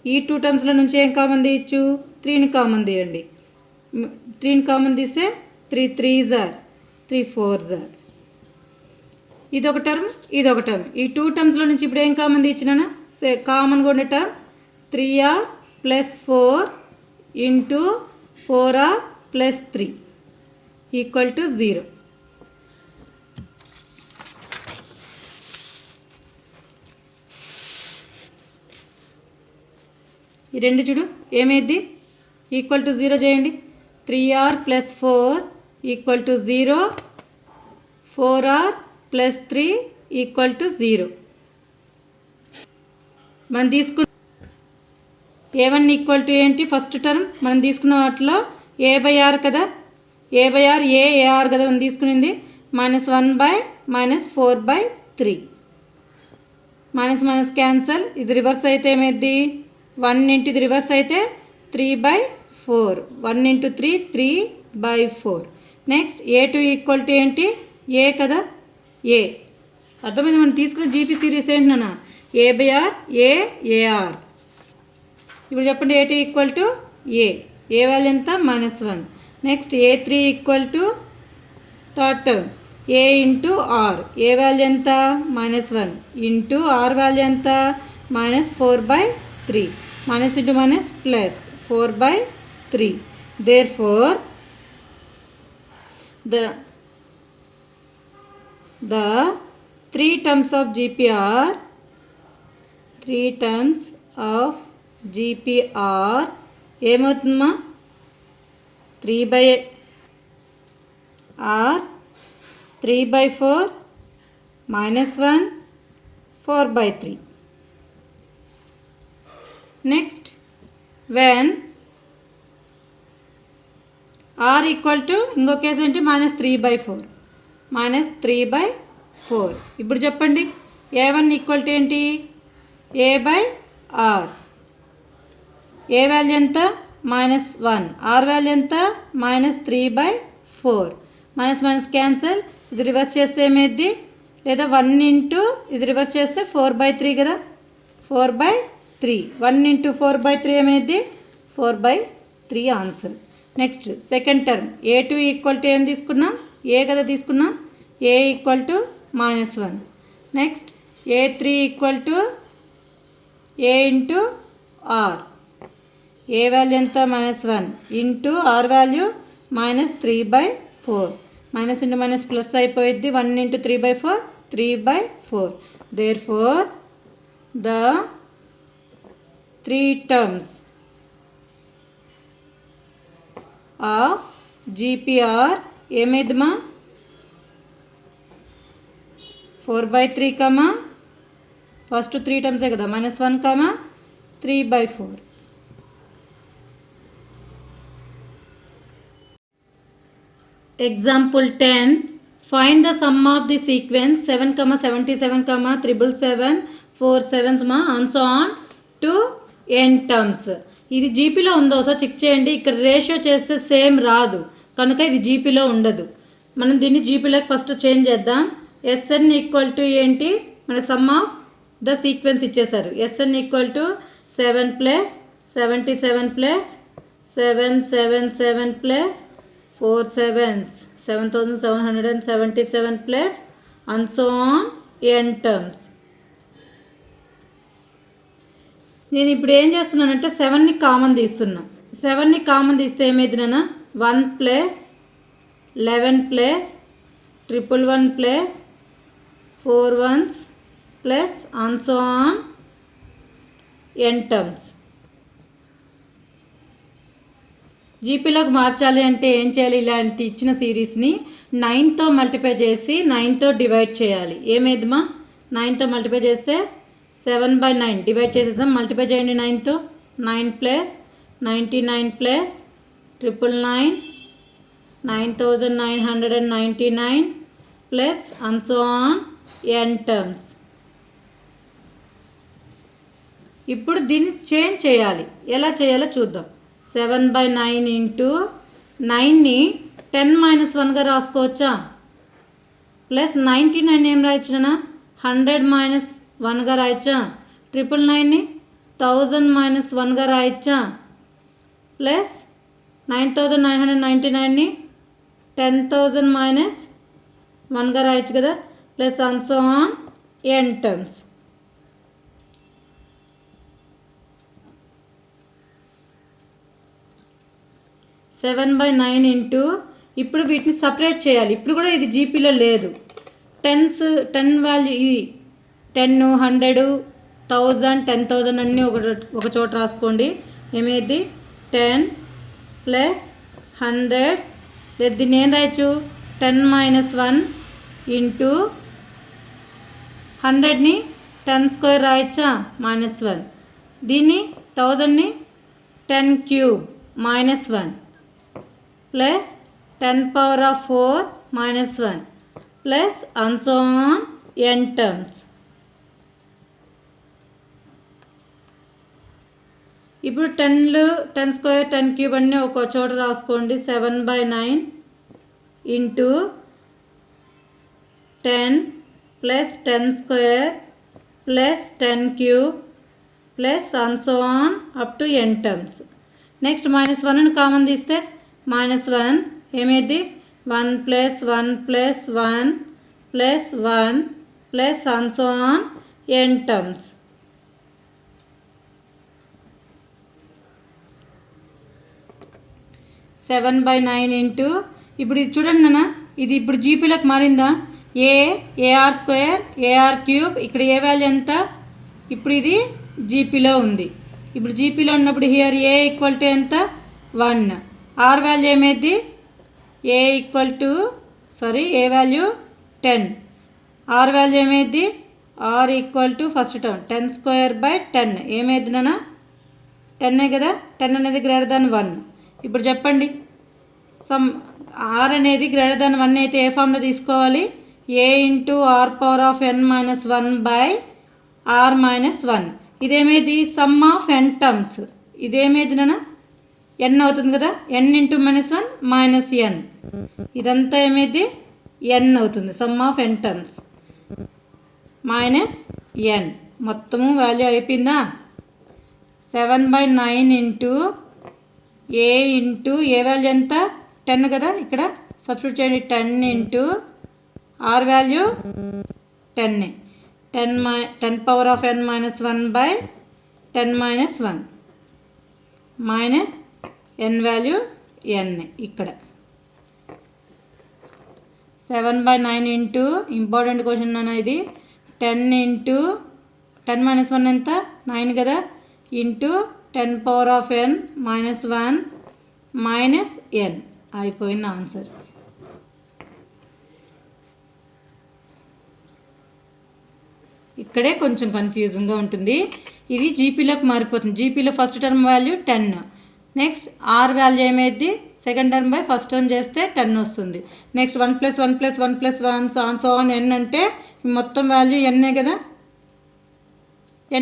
Speaker 1: ఈ 2 టర్మ్స్లో నుంచి ఏం కామన్ తీయచ్చు, 3ని కామన్ తీయండి. 3ని కామన్ తీస్తే 3 3s are, 3 4s are. ఇదొక టర్మ్, ఇదొక టర్మ్. ఈ 2 టర్మ్స్లో నుంచి ఇప్పుడు ఏం కామన్ తీయించినా, కామన్గా ఉండే term 3r plus 4 into 4r plus 3 equal to 0. ఈ రెండు చూడు ఏమైంది, ఈక్వల్ టు 0 చేయండి. 3r plus 4 equal to 0, 4r plus 3 equal to 0. మనం తీసుకున్న a1 ఈక్వల్ టు ఏంటి, ఫస్ట్ టర్మ్ మనం తీసుకున్న వాటిలో a/r కదా, a/r ar కదా మనం తీసుకునింది. -1/-4/3, మైనస్ క్యాన్సల్. ఇది రివర్స్ అయితే ఏమైంది, 1 ఇంటూ ఇది రివర్స్ అయితే 3/4, 1 into 3 3/4. Next a2 equal to ఏంటి, ఏ కదా, ఏ. అర్థమైంది, మనం తీసుకున్న జీపీ సిరీస్ ఏంటన్నా, a/r ar. ఇప్పుడు చెప్పండి, a2 equal to A value ఎంత, -1. Next a3 equal to third term a into R, A value ఎంత, -1 ఇంటూ ఆర్ వాల్యూ ఎంత, -4/3. Minus into minus plus 4/3. Therefore, the 3 terms of GPR ఏమవుతుందమ్మా, 3/r 3/4 -1 4/3. Next when R equal to ఇంకో కేసు ఏంటి -3/4 -3/4. ఇప్పుడు చెప్పండి A1 ఈక్వల్ టు ఏంటి A/R. ఏ వాల్యూ ఎంత -1, ఆర్ వాల్యూ ఎంత -3/4. మైనస్ క్యాన్సల్, ఇది రివర్స్ చేస్తే ఏమైంది లేదా 1 ఇంటూ ఇది రివర్స్ చేస్తే 4/3 కదా, 4/3. 1 ఇంటూ 4/3 ఏమైంది 4/3 answer. Next second term A2 equal to ఏం తీసుకున్నాం ఏ కదా తీసుకున్నాం, A equal to -1. Next A3 equal to A into R. A value ఎంత -1 into R value -3/4. Minus into minus plus అయిపోయింది, 1 into 3/4 3/4. Therefore the 3 terms of GPR ఏమైందమ్మా 4/3, ఫస్ట్ 3 terms కదా -1, 3/4. Example 10. Find the sum of the sequence 7, 77, 777, 4 7s and so on to n terms. ఇది జీపీలో ఉందో ఒకసారి చెక్ చేయండి. ఇక్కడ రేషియో చేస్తే సేమ్ రాదు కనుక ఇది జీపీలో ఉండదు. మనం దీన్ని జీపీలోకి ఫస్ట్ చేంజ్ చేద్దాం. ఎస్ఎన్ ఈక్వల్ టు ఏంటి మనకు సమ్ ఆఫ్ ద సీక్వెన్స్ ఇచ్చేసారు. SN equal to 7 + 77 + 777 + 4 7s 7777 plus and so on n terms. నేను ఇప్పుడు ఏం చేస్తున్నానంటే 7ని కామన్ తీస్తున్నా. 7ని కామన్ తీస్తే ఏమైంది నాన్న 1 + 11 + 111 + 4 1s plus and so on n terms. జీపీలోకి మార్చాలి అంటే ఏం చేయాలి, ఇలాంటి ఇచ్చిన సిరీస్ని 9తో మల్టిప్లై చేసి 9తో డివైడ్ చేయాలి. ఏమైందమ్మా 9తో మల్టిప్లై చేస్తే 7/9 డివైడ్ చేసేసాం. మల్టిప్లై చేయండి 9తో. 9 + 99 + 999 9999 plus and so on n terms. ఇప్పుడు దీన్ని చేంజ్ చేయాలి. ఎలా చేయాలో చూద్దాం. 7/9 ఇంటూ 9ని 10 - 1గా రాసుకోవచ్చా, ప్లస్ 99 ఏం రాయొచ్చునా 100 - 1గా రాయొచ్చా, 999ని 1000 - 1గా రాయొచ్చా, ప్లస్ 9999ని 10,000 - 1గా రాయొచ్చు కదా, plus and so on n terms. Seven 7/9 into ఇప్పుడు వీటిని సపరేట్ చేయాలి. ఇప్పుడు కూడా ఇది జీపీలో లేదు. 10 వాల్యూ ఇది 10 100 1000 10,000 అన్నీ ఒక చోట రాసుకోండి. ఏమైంది 10 + 100 లేదు దీన్ని ఏం రాయొచ్చు 10 - 1 ఇంటూ 100ని 10² రాయొచ్చా -1, దీన్ని 1000ని 10³ -1 plus 10⁴ -1 plus and so on n terms. ఇప్పుడు 10 10² 10³ అన్నీ ఒక చోట రాసుకోండి. 7/9 into 10 + 10² + 10³ plus and so on up to n terms. Next -1ని కామన్ తీస్తే -1 ఏమైంది 1 + 1 + 1 + 1 plus and so on n terms. Seven 7/9 into ఇప్పుడు ఇది చూడండి నాన్న, ఇది ఇప్పుడు జీపీలోకి మారిందా, AR² AR³ ఇక్కడ ఏ వాల్యూ ఎంత, ఇప్పుడు ఇది జీపీలో ఉంది. ఇప్పుడు జీపీలో ఉన్నప్పుడు హియర్ A ఈక్వల్ టు ఎంత 1, ఆర్ వాల్యూ ఏమైంది A వాల్యూ 10, ఆర్ వాల్యూ ఏమైంది R equal to first term 10² / 10 ఏమైంది నాన్న 10 కదా, 10 అనేది గ్రేటర్ దాన్ 1. ఇప్పుడు చెప్పండి, సమ్ ఆర్ అనేది గ్రేటర్ దాన్ 1 అయితే ఏ ఫామ్లో తీసుకోవాలి? a into R power of n minus 1 by R minus 1. ఇదేమేది? Sum of n terms. ఇదేమేది నాన్న? n అవుతుంది కదా, n into minus 1 minus n. ఇదంతా ఏమేది? n అవుతుంది, sum of n terms minus n. మొత్తము వాల్యూ అయిపోయిందా? 7/9 into A into A value ఎంత? 10 కదా, ఇక్కడ సబ్స్టిట్యూట్ చేయండి. 10 into R value 10. 10 power of n minus 1 by 10 minus 1 minus n value n. ఇక్కడ 7/9 ఇంటూ ఇంపార్టెంట్ క్వశ్చన్ అన్న ఇది. 10 ఇంటూ 10 మైనస్ 1 ఎంత? 9 కదా, into 10 power of n minus 1 minus n. అయిపోయిన ఆన్సర్. ఇక్కడే కొంచెం కన్ఫ్యూజింగ్గా ఉంటుంది. ఇది జీపీలోకి మారిపోతుంది. జీపీలో first term value 10. Next R value ఏమైంది? Second term by first term చేస్తే 10 వస్తుంది. నెక్స్ట్ 1 + 1 + 1 + 1 సో ఆన్ n అంటే మొత్తం వాల్యూ n కదా,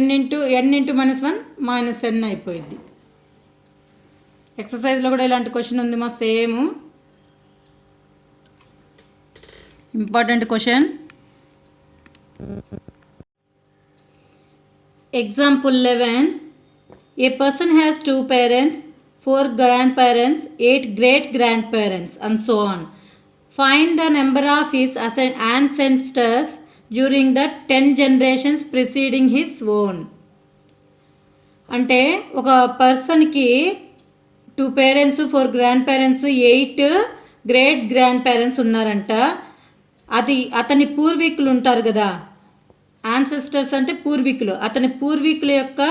Speaker 1: n into minus 1 minus n అయిపోయింది. ఎక్సర్సైజ్లో కూడా ఇలాంటి క్వశ్చన్ ఉంది మా, same important question. Example 11. A person has 2 parents, 4 grandparents, 8 great-grandparents and so on. Find the number of his ancestors during the 10 generations preceding his own. అంటే ఒక పర్సన్కి 2 parents, 4 grand parents, 8 great grand parents ఉన్నారంట. అది అతని పూర్వీకులు ఉంటారు కదా, యాన్సెస్టర్స్ అంటే పూర్వీకులు. అతని పూర్వీకుల యొక్క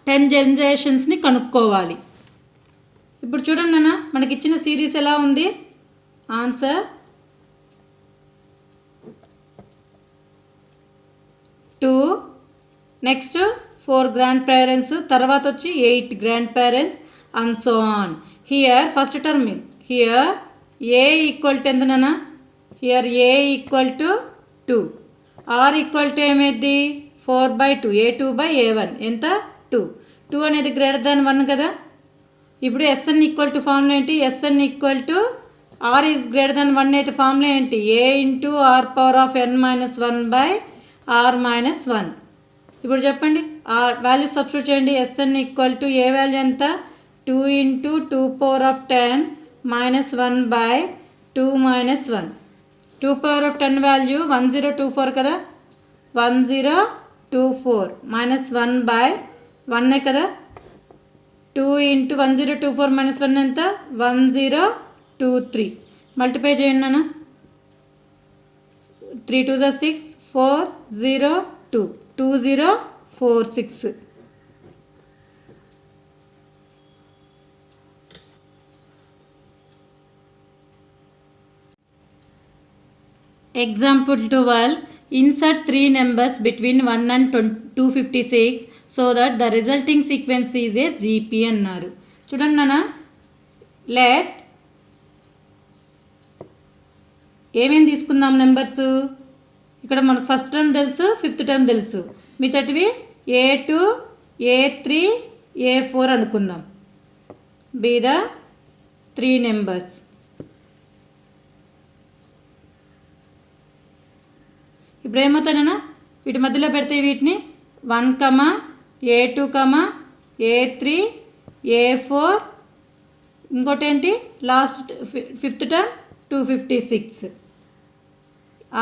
Speaker 1: 10 జనరేషన్స్ని కనుక్కోవాలి. ఇప్పుడు చూడండి అన్న, మనకి ఇచ్చిన సిరీస్ ఎలా ఉంది? ఆన్సర్ 2, నెక్స్ట్ 4 గ్రాండ్ పేరెంట్స్, తర్వాత వచ్చి 8 grandparents and so on. Here first term, here A equal to ఎంత నాన్న? Here A equal to 2, R equal to ఏమైంది? 4/2, a2/a1 ఎంత? 2. 2 అనేది గ్రేటర్ దాన్ 1 కదా. ఇప్పుడు ఎస్ఎన్ ఈక్వల్ టు ఫార్ములా ఏంటి? SN equal to R is greater than 1 అయితే ఫార్ములా ఏంటి? A into R power of n minus 1 by R minus 1. ఇప్పుడు చెప్పండి, ఆర్ వాల్యూ సబ్స్టిట్యూట్ చేయండి. SN equal to A value ఎంత? 2 into 2 power of 10 minus 1 by 2 minus 1. 2 power of 10 value 1024 కదా, 1024 మైనస్ 1 బై 1 కదా. 2 ఇంటూ 1024 మైనస్ 1 ఎంత? 1023. మల్టిప్లై చేయండి నాన్న. 3 2 6, 402, 2046. Example 12. Insert 3 numbers between 1 and 256 so that the resulting sequence is a GP అన్నారు. చూడండి నాన్న, లెట్ ఏమేమి తీసుకుందాం నెంబర్స్? ఇక్కడ మనకు ఫస్ట్ టర్మ్ తెలుసు, ఫిఫ్త్ టర్మ్ తెలుసు, మిగతాటివి A2, A3, A4 అనుకుందాం. Be the 3 numbers. ఇప్పుడు ఏమవుతానన్నా, వీటి మధ్యలో పెడితే వీటిని 1, A2, A3, A4, ఇంకోటి ఏంటి last fifth term 256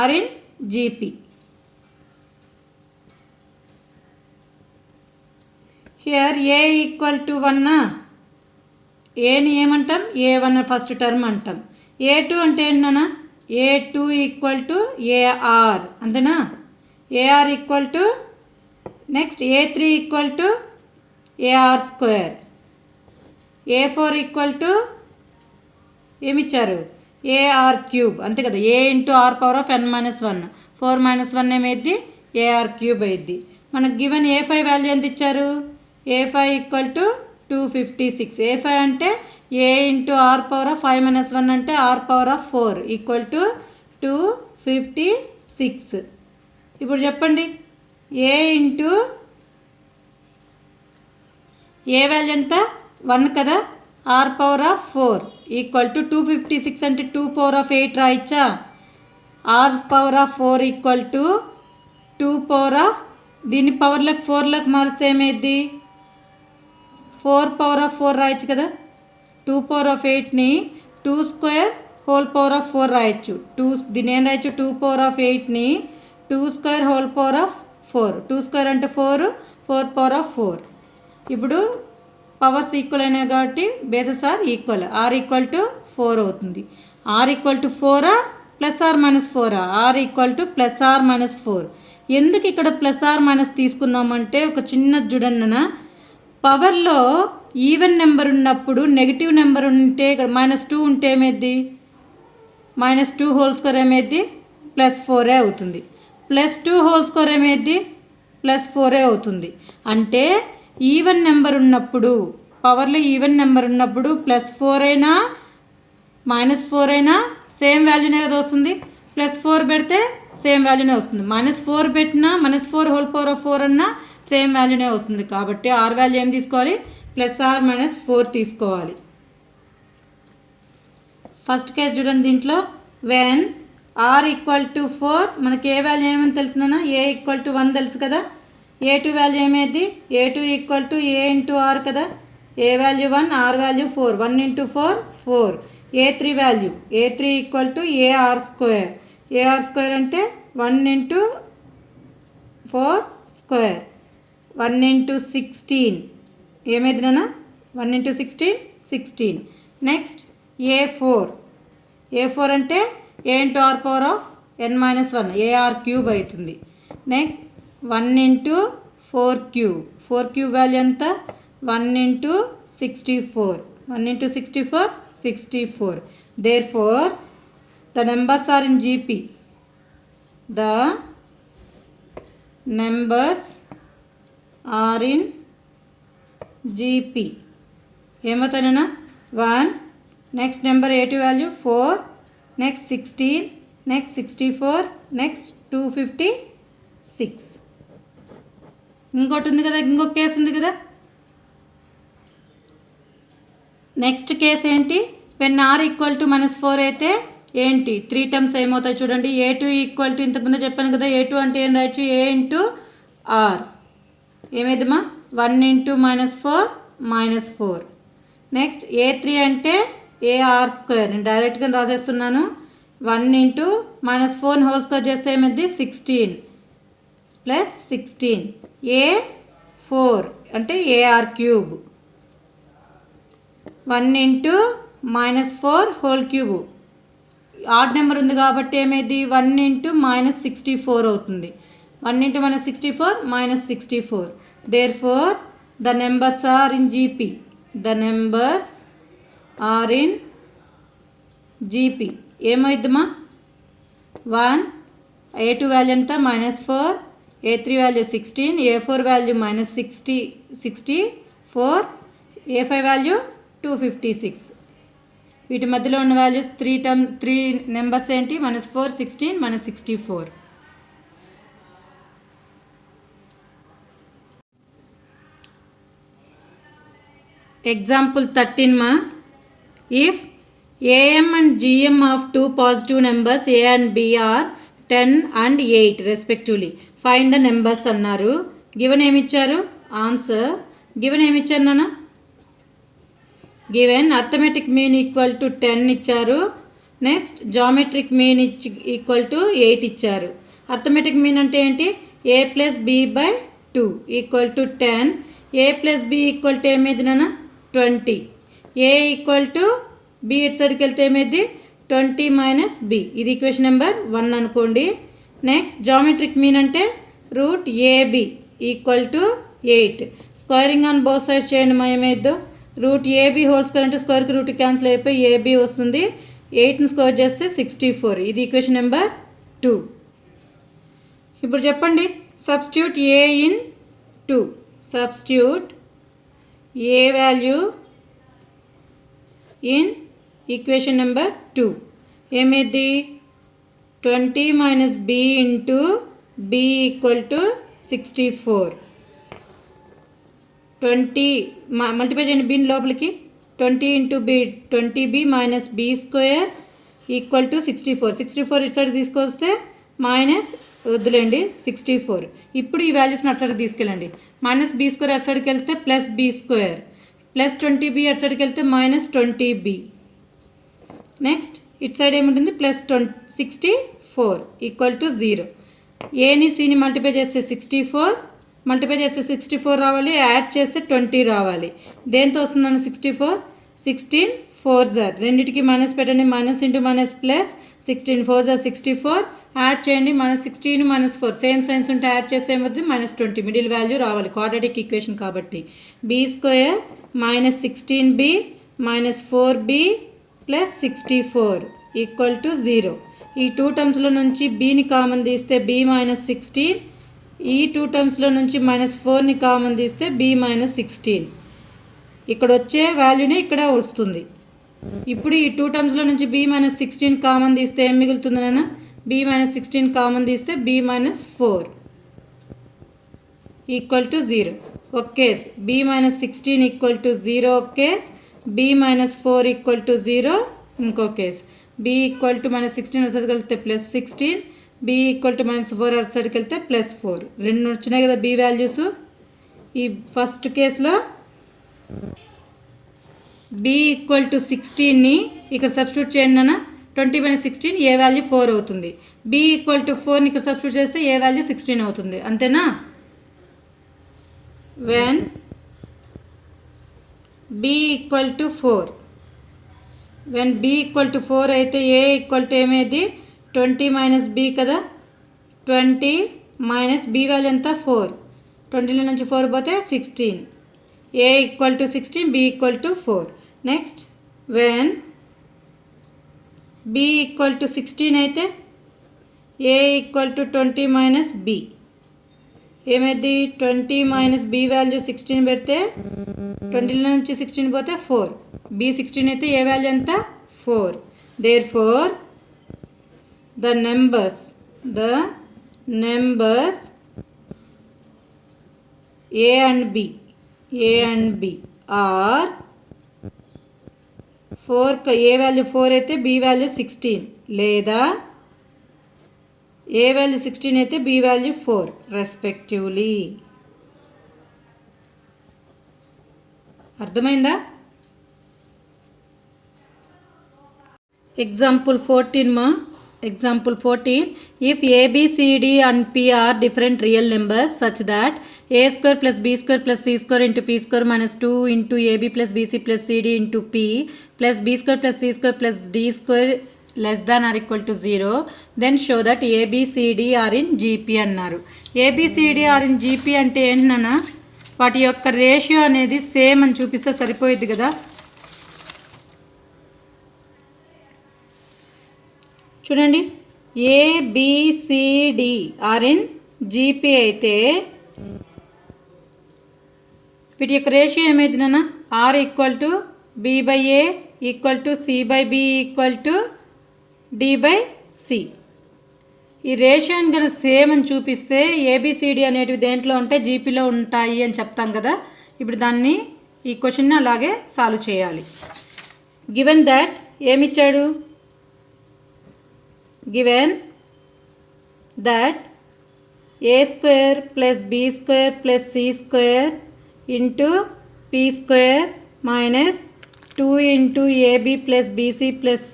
Speaker 1: are in GP. Here A equal to 1, ఏని ఏమంటాం? A1 ఫస్ట్ టర్మ్ అంటాం. A2 అంటే ఏంటన్నా? A2 ఈక్వల్ టు ఏఆర్ అంతేనా? AR equal to next A3 equal to AR square. A4 equal to ఏమిచ్చారు? ఏఆర్ క్యూబ్ అంతే కదా. A into R power of n minus 1, 4 minus 1 ఏమైద్ది? ఏఆర్ క్యూబ్ అయింది. మనకు గివెన్ A5 వాల్యూ ఎంత ఇచ్చారు? A5 equal to 256. A5 అంటే a into r power of 5-1 అంటే r power of 4 equal to 256. ఇప్పుడు చెప్పండి a ఇంటూ ఏ వాల్యూ ఎంత 1 కదా, r power of 4 equal to 256 అంటే 2 power of 8 రాయచ్చా, r power of 4 equal to 2 power of, దీన్ని పవర్లకు 4లకు మారిస్తే ఏమైంది 4 పవర్ ఆఫ్ 4 రాయొచ్చు కదా, 2 పవర్ ఆఫ్ 8ని 2 స్క్వేర్ హోల్ పవర్ ఆఫ్ 4 రాయొచ్చు. దీన్ని ఏం రాయొచ్చు 2 పవర్ ఆఫ్ 8ని 2 square whole power of 4, 2 square అంటే 4 పవర్ ఆఫ్ 4. ఇప్పుడు పవర్స్ ఈక్వల్ అయినాయి కాబట్టి bases are equal, r equal to 4 అవుతుంది. r equal to 4 plus R minus 4, r equal to plus R minus 4. ఎందుకు ఇక్కడ ప్లస్ ఆర్ మైనస్ తీసుకుందామంటే ఒక చిన్న చూడన్న, పవర్లో ఈవెన్ నెంబర్ ఉన్నప్పుడు నెగిటివ్ నెంబర్ ఉంటే ఇక్కడ -2 ఉంటే ఏమైద్ది, -2 హోల్ స్క్వేర్ ఏమైద్ది +4 అవుతుంది, +2 హోల్ స్క్వేర్ ఏమైద్ది +4 అవుతుంది. అంటే ఈవెన్ నెంబర్ ఉన్నప్పుడు, పవర్లో ఈవెన్ నెంబర్ ఉన్నప్పుడు +4 అయినా -4 అయినా సేమ్ వాల్యూనే కదా వస్తుంది, +4 పెడితే సేమ్ వాల్యూనే వస్తుంది, -4 పెట్టినా -4 హోల్ పవర్ ఆఫ్ 4 అన్నా సేమ్ వాల్యూనే వస్తుంది. కాబట్టి ఆర్ వాల్యూ ఏం తీసుకోవాలి, +r-4 తీసుకోవాలి. ఫస్ట్ కేసు చూడండి, దీంట్లో వెన్ r ఈక్వల్ టు 4 మనకి ఏ వాల్యూ ఏమని తెలుసునా, a ఈక్వల్ టు 1 తెలుసు కదా, a2 వాల్యూ ఏమైంది a2 equal to a into r కదా, a value 1 r value 4, 1 into 4 4. a3 value a3 equal to ar square, ar square అంటే 1 ఇంటూ 4 స్క్వేర్, 1 ఇంటూ 16 ఏమైంది నాన్న 1 ఇంటూ 16. నెక్స్ట్ a4 అంటే a into r power of n-1 ar cube అవుతుంది. నెక్స్ట్ 1 ఇంటూ 4 క్యూబ్ వాల్యూ ఎంత 1 into 64, 1 into 64. Therefore the numbers are in GP, the numbers are in GP. ఏమవుతాయినా 1, next number a2 value 4, next 16, next 64, next 256. ఇంకోటి ఉంది కదా, ఇంకొక కేసు ఉంది కదా. నెక్స్ట్ కేసు ఏంటి, వెన్ r ఈక్వల్ టు -4 అయితే ఏంటి 3 టర్మ్స్ ఏమవుతాయి చూడండి. a2 ఈక్వల్ టు ఇంతకుముందు చెప్పాను కదా, a2 అంటే ఏం రాయొచ్చు a ఇంటూ r ఏమైందమ్మా 1 ఇంటూ -4. నెక్స్ట్ a3 అంటే ar స్క్వేర్, నేను డైరెక్ట్గా రాసేస్తున్నాను, 1 ఇంటూ -4 హోల్ స్క్వేర్ చేస్తే ఏమైంది 16 ప్లస్ 16. a4 అంటే ar cube, 1 into -4 whole cube, odd number ఉంది కాబట్టి ఏమైంది 1 ఇంటూ -64 అవుతుంది, 1 into -64 -64. Therefore the numbers are in GP, the numbers are in GP. ఏమైద్దిమా 1, a2 value ఎంత -4, a3 value 16, a4 value -64, a5 value 256. వీటి మధ్యలో ఉన్న వాల్యూస్ 3 నెంబర్స్ ఏంటి -4, 16, -64. Example 13 ma, if am and gm of two positive numbers a and b are 10 and 8 respectively, find the numbers అన్నారు. గివెన్ ఏమి ఇచ్చారు, ఆన్సర్ గివెన్ ఏమి ఇచ్చారు నాన్న, given arithmetic mean equal to 10 ఇచ్చారు, next geometric mean equal to 8 ఇచ్చారు. అర్థమెటిక్ మీన్ అంటే ఏంటి, a plus b by 2 equal to 10, a plus b equal to ఏమైంది నాన్న 20, a ఈక్వల్ టు b ఇటు సైడ్కి వెళ్తే ఏమైంది 20 మైనస్ b, ఇది ఈక్వేషన్ నెంబర్ 1 అనుకోండి. నెక్స్ట్ జామెట్రిక్ మీన్ అంటే √ab equal to 8, squaring on both sides చేయండి మా ఏమైద్దో, √ab హోల్ స్క్వేర్ అంటే స్క్వేర్కి రూట్ క్యాన్సిల్ అయిపోయి ab వస్తుంది, 8ని స్క్వేర్ చేస్తే 64, ఇది ఈక్వేషన్ నెంబర్ 2. ఇప్పుడు చెప్పండి, substitute a in 2, substitute a value in equation number 2 ఏమైంది 20 minus b into b equal to 64 20 multiply చేయండి బిన్ లోపలికి 20 into b 20b minus b square equal to 64 ఇటు సైడ్ తీసుకొస్తే మైనస్ వద్దులేండి 64 ఇప్పుడు ఈ వాల్యూస్ని అటు సైడ్కి తీసుకెళ్ళండి మైనస్ బీ స్క్వేర్ అటు సైడ్కి వెళ్తే plus B square plus 20b అటు సైడ్కి వెళ్తే మైనస్ 20b నెక్స్ట్ ఇటు సైడ్ ఏముంటుంది ప్లస్ 64 ఈక్వల్ టు 0 ఏని సిని మల్టిప్లై చేస్తే 64 మల్టిప్లై చేస్తే 64 రావాలి యాడ్ చేస్తే 20 రావాలి దేంతో వస్తుందని 16 4 జార్ రెండింటికి మైనస్ పెట్టండి మైనస్ ఇంటూ మైనస్ ప్లస్ 16 4 జార్ 64 యాడ్ చేయండి మైనస్ 16 మైనస్ 4 సేమ్ సైన్స్ ఉంటే యాడ్ చేస్తే ఏమవుతుంది మైనస్ 20 మిడిల్ వాల్యూ రావాలి క్వాడ్రాటిక్ ఈక్వేషన్ కాబట్టి b square minus 16b minus 4b plus 64 equal to 0 ఈ 2 టర్మ్స్లో నుంచి బీని కామన్ తీస్తే బీ మైనస్ 16 ఈ 2 టర్మ్స్లో నుంచి మైనస్ 4ని కామన్ తీస్తే బీ మైనస్ 16 ఇక్కడ వచ్చే వాల్యూనే ఇక్కడ వస్తుంది ఇప్పుడు ఈ 2 టర్మ్స్లో నుంచి బీ మైనస్ 16 కామన్ తీస్తే ఏం మిగులుతుంది నాన్న బీ మైనస్ 16 కామన్ తీస్తే బీ మైనస్ 4 ఈక్వల్ టు 0 ఒక case b minus 16 equal to 0 ఒక case b minus 4 equal to 0 ఇంకో case b equal to minus 16 అసలుకి వెళ్తే plus 16 be equal to minus 4 అటు సైడ్కి వెళ్తే ప్లస్ 4 రెండు వచ్చినాయి కదా బీ వాల్యూస్ ఈ ఫస్ట్ కేసులో బీ ఈక్వల్ టు 16ని ఇక్కడ సబ్స్టిట్యూట్ చేయండి అన్న 20 మైనస్ 16 ఏ వాల్యూ 4 అవుతుంది బీ ఈక్వల్ టు 4ని ఇక్కడ సబ్స్టిట్యూట్ చేస్తే ఏ వాల్యూ 16 అవుతుంది అంతేనా when be equal to 4 when be equal to 4 అయితే ఏ ఈక్వల్ టు ఏమైంది 20 మైనస్ బీ కదా 20 మైనస్ బీ వాల్యూ ఎంత 4 20లో నుంచి 4 పోతే 16 A equal to 16 be equal to 4 next when be equal to 16 అయితే A equal to 20 minus B ఏమైంది 20 మైనస్ బీ వాల్యూ 16 పెడితే 20లో నుంచి 16 పోతే 4 బీ 16 అయితే ఏ వాల్యూ ఎంత 4 there four the numbers a and b are 4 a value 4 అయితే b వాల్యూ 16 లేదా a వాల్యూ 16 అయితే b వాల్యూ 4 రెస్పెక్టివ్లీ అర్థమైందా ఎగ్జాంపుల్ 14 మా Example 14. If a, b, c, d and p are different real numbers such that a square plus b square plus c square into p square minus 2 into ab plus bc plus cd into p plus b square plus c square plus d square less than or equal to 0, then show that a, b, c, d are in gp అన్నారు a, b, c, d are in gp అంటే ఏంటన్నా వాటి యొక్క రేషియో అనేది సేమ్ అని చూపిస్తే సరిపోయింది కదా చూడండి ఏబిసిడి ఆర్ ఇన్ జీపీ అయితే వీటి యొక్క రేషియో ఏమైంది నాన్న r equal to b by a equal to c by b equal to D by c ఈ రేషియోని కనుక సేమ్ అని చూపిస్తే ఏబిసిడి అనేటివి దేంట్లో ఉంటే జీపీలో ఉంటాయి అని చెప్తాం కదా ఇప్పుడు దాన్ని ఈ క్వశ్చన్ని అలాగే సాల్వ్ చేయాలి గివెన్ దట్ ఏమిచ్చాడు given that a square plus b square plus c square into p square minus 2 into ab plus bc plus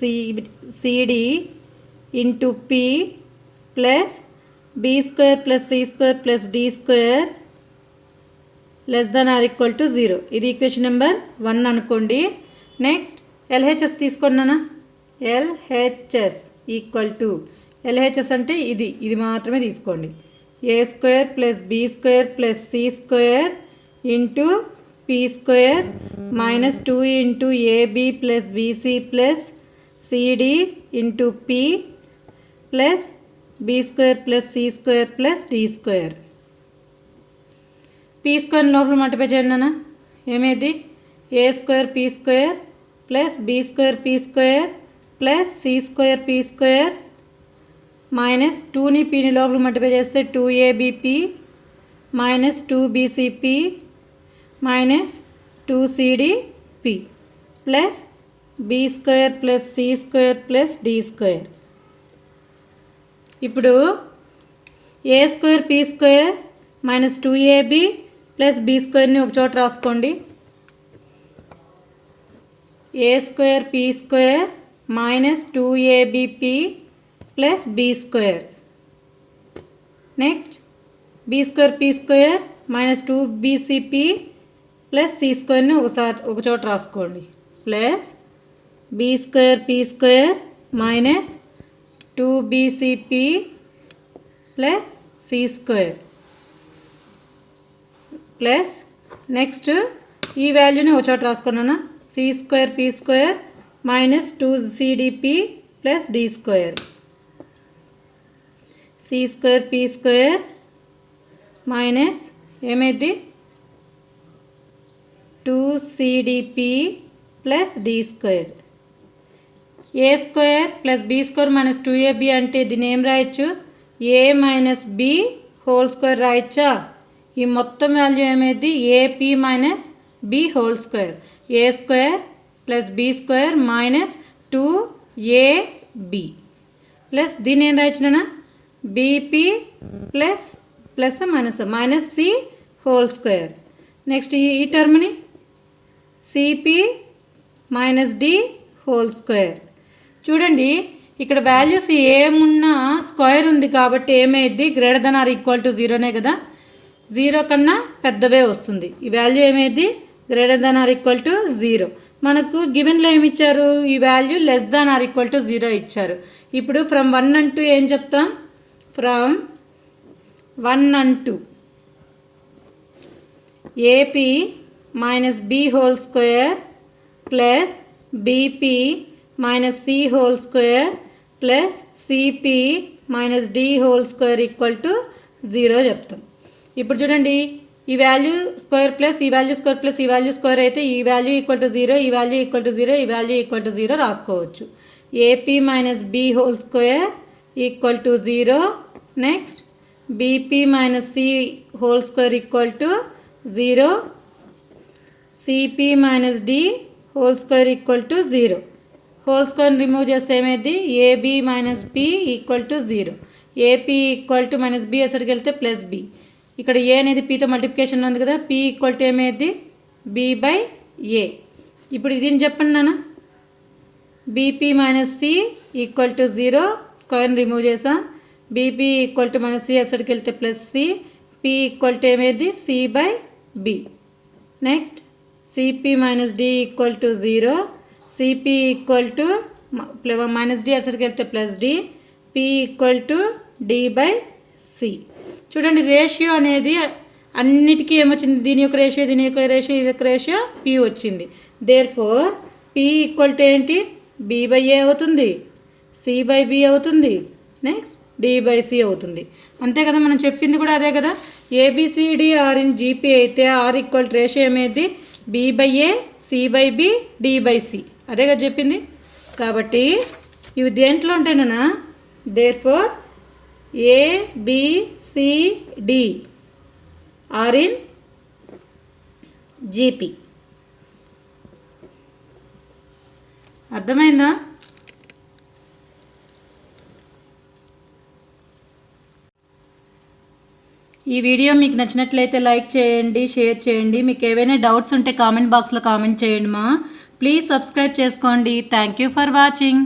Speaker 1: cd into p plus b square plus c square plus d square less than or equal to 0 ఇది ఈక్వేషన్ నెంబర్ 1 అనుకోండి నెక్స్ట్ LHS తీసుకున్నానా LHS ఈక్వల్ టు LHS అంటే ఇది మాత్రమే తీసుకోండి A square plus B square plus C square into P square minus 2 into AB plus BC plus CD into P plus B square plus C square plus D square P square లోపల మల్టిప్లై చేయండి అన్న ఏమేది A square P square plus B square P square plus C square P square minus 2ని పీని లోపల మల్టిప్లై చేస్తే 2abp minus 2bcp minus 2cdp plus B square plus C square plus D square. ఇప్పుడు A square P square minus 2ab plus B స్క్వేర్ని ఒక చోట రాసుకోండి. A square P square minus 2abp plus B square. Next B square P square minus 2bcp plus C స్క్వేర్ని ఒక చోట రాసుకోండి. Plus B square P square minus 2bcp plus C square plus next ఈ వాల్యూని ఒక చోట రాసుకున్నాను. C square P square minus 2cdp plus D square. C square P square minus ఏమైంది 2cdp plus D square. A square plus B square minus 2ab అంటే దీన్ని ఏం రాయొచ్చు A minus B whole square రాయొచ్చా. ఈ మొత్తం వాల్యూ ఏమైంది AP minus B whole square. A square plus B square minus 2ab plus దీన్ని ఏం రాయొచ్చునా BP plus plus minus minus C whole square. Next ఈ టర్మ్ని CP minus D whole square. చూడండి ఇక్కడ వాల్యూస్ ఏమున్నా స్క్వేర్ ఉంది కాబట్టి ఏమైంది greater than or equal to 0నే కదా, 0 కన్నా పెద్దవే వస్తుంది. ఈ వాల్యూ ఏమైంది greater than or equal to 0. మనకు గివెన్లో ఏమి ఇచ్చారు ఈ value less than or equal to 0 ఇచ్చారు. ఇప్పుడు ఫ్రమ్ 1 and 2 ఏం చెప్తాం from 1 and 2 AP minus B whole square plus BP minus C whole square plus CP minus D whole square equal to 0 చెప్తాం. ఇప్పుడు చూడండి ఈ వాల్యూ స్క్వేర్ ప్లస్ ఈ వాల్యూ స్క్వేర్ ప్లస్ ఈ వాల్యూ స్క్వేర్ అయితే ఈ వాల్యూ ఈక్వల్ టు 0, ఈ వాల్యూ ఈక్వల్ టు 0, ఈ వాల్యూ ఈక్వల్ టు 0 రాసుకోవచ్చు. A p minus B whole square equal to 0. Next b p minus C whole square equal to 0, c p minus D whole square equal to 0. Whole square remove చేస్తే ఏమైంది a b minus p equal to 0. A p equal to minus b అసలుకి వెళ్తే ప్లస్ బి. ఇక్కడ ఏ అనేది పీతో మల్టిప్లికేషన్లో ఉంది కదా, పి ఈక్వల్ టు ఏమైంది బి బై ఏ. ఇప్పుడు దీన్ని చెప్పండి నాన్న BP minus C equal to 0 స్క్వేర్ని రిమూవ్ చేసాం. BP equal to minus C అసలుకి వెళ్తే plus C. P equal to ఏమైంది C by B. Next CP minus D equal to 0, CP equal to minus D అసలుకి వెళ్తే plus D. P equal to D by C. చూడండి రేషియో అనేది అన్నిటికీ ఏమొచ్చింది దీని యొక్క రేషియో దీని యొక్క రేషియో ఇది యొక్క రేషియో పి వచ్చింది. Therefore P equal to ఏంటి బి బై ఏ అవుతుంది, సి బై బి అవుతుంది, నెక్స్ట్ డి బై సి అవుతుంది. అంతే కదా మనం చెప్పింది కూడా అదే కదా. ఏబిసిడి ఆర్ ఇన్ జీపీ అయితే ఆర్ ఈక్వల్ టు రేషియో ఏమైంది B by A C by B D by C అదే కదా చెప్పింది. కాబట్టి ఇవి దేంట్లో ఉంటాయినా therefore ABCD are in GP. అర్థమైందా? ఈ వీడియో మీకు నచ్చినట్లయితే లైక్ చేయండి, షేర్ చేయండి. మీకు ఏవైనా డౌట్స్ ఉంటే కామెంట్ బాక్స్లో కామెంట్ చేయండి మా. ప్లీజ్ సబ్స్క్రైబ్ చేసుకోండి. Thank you for watching.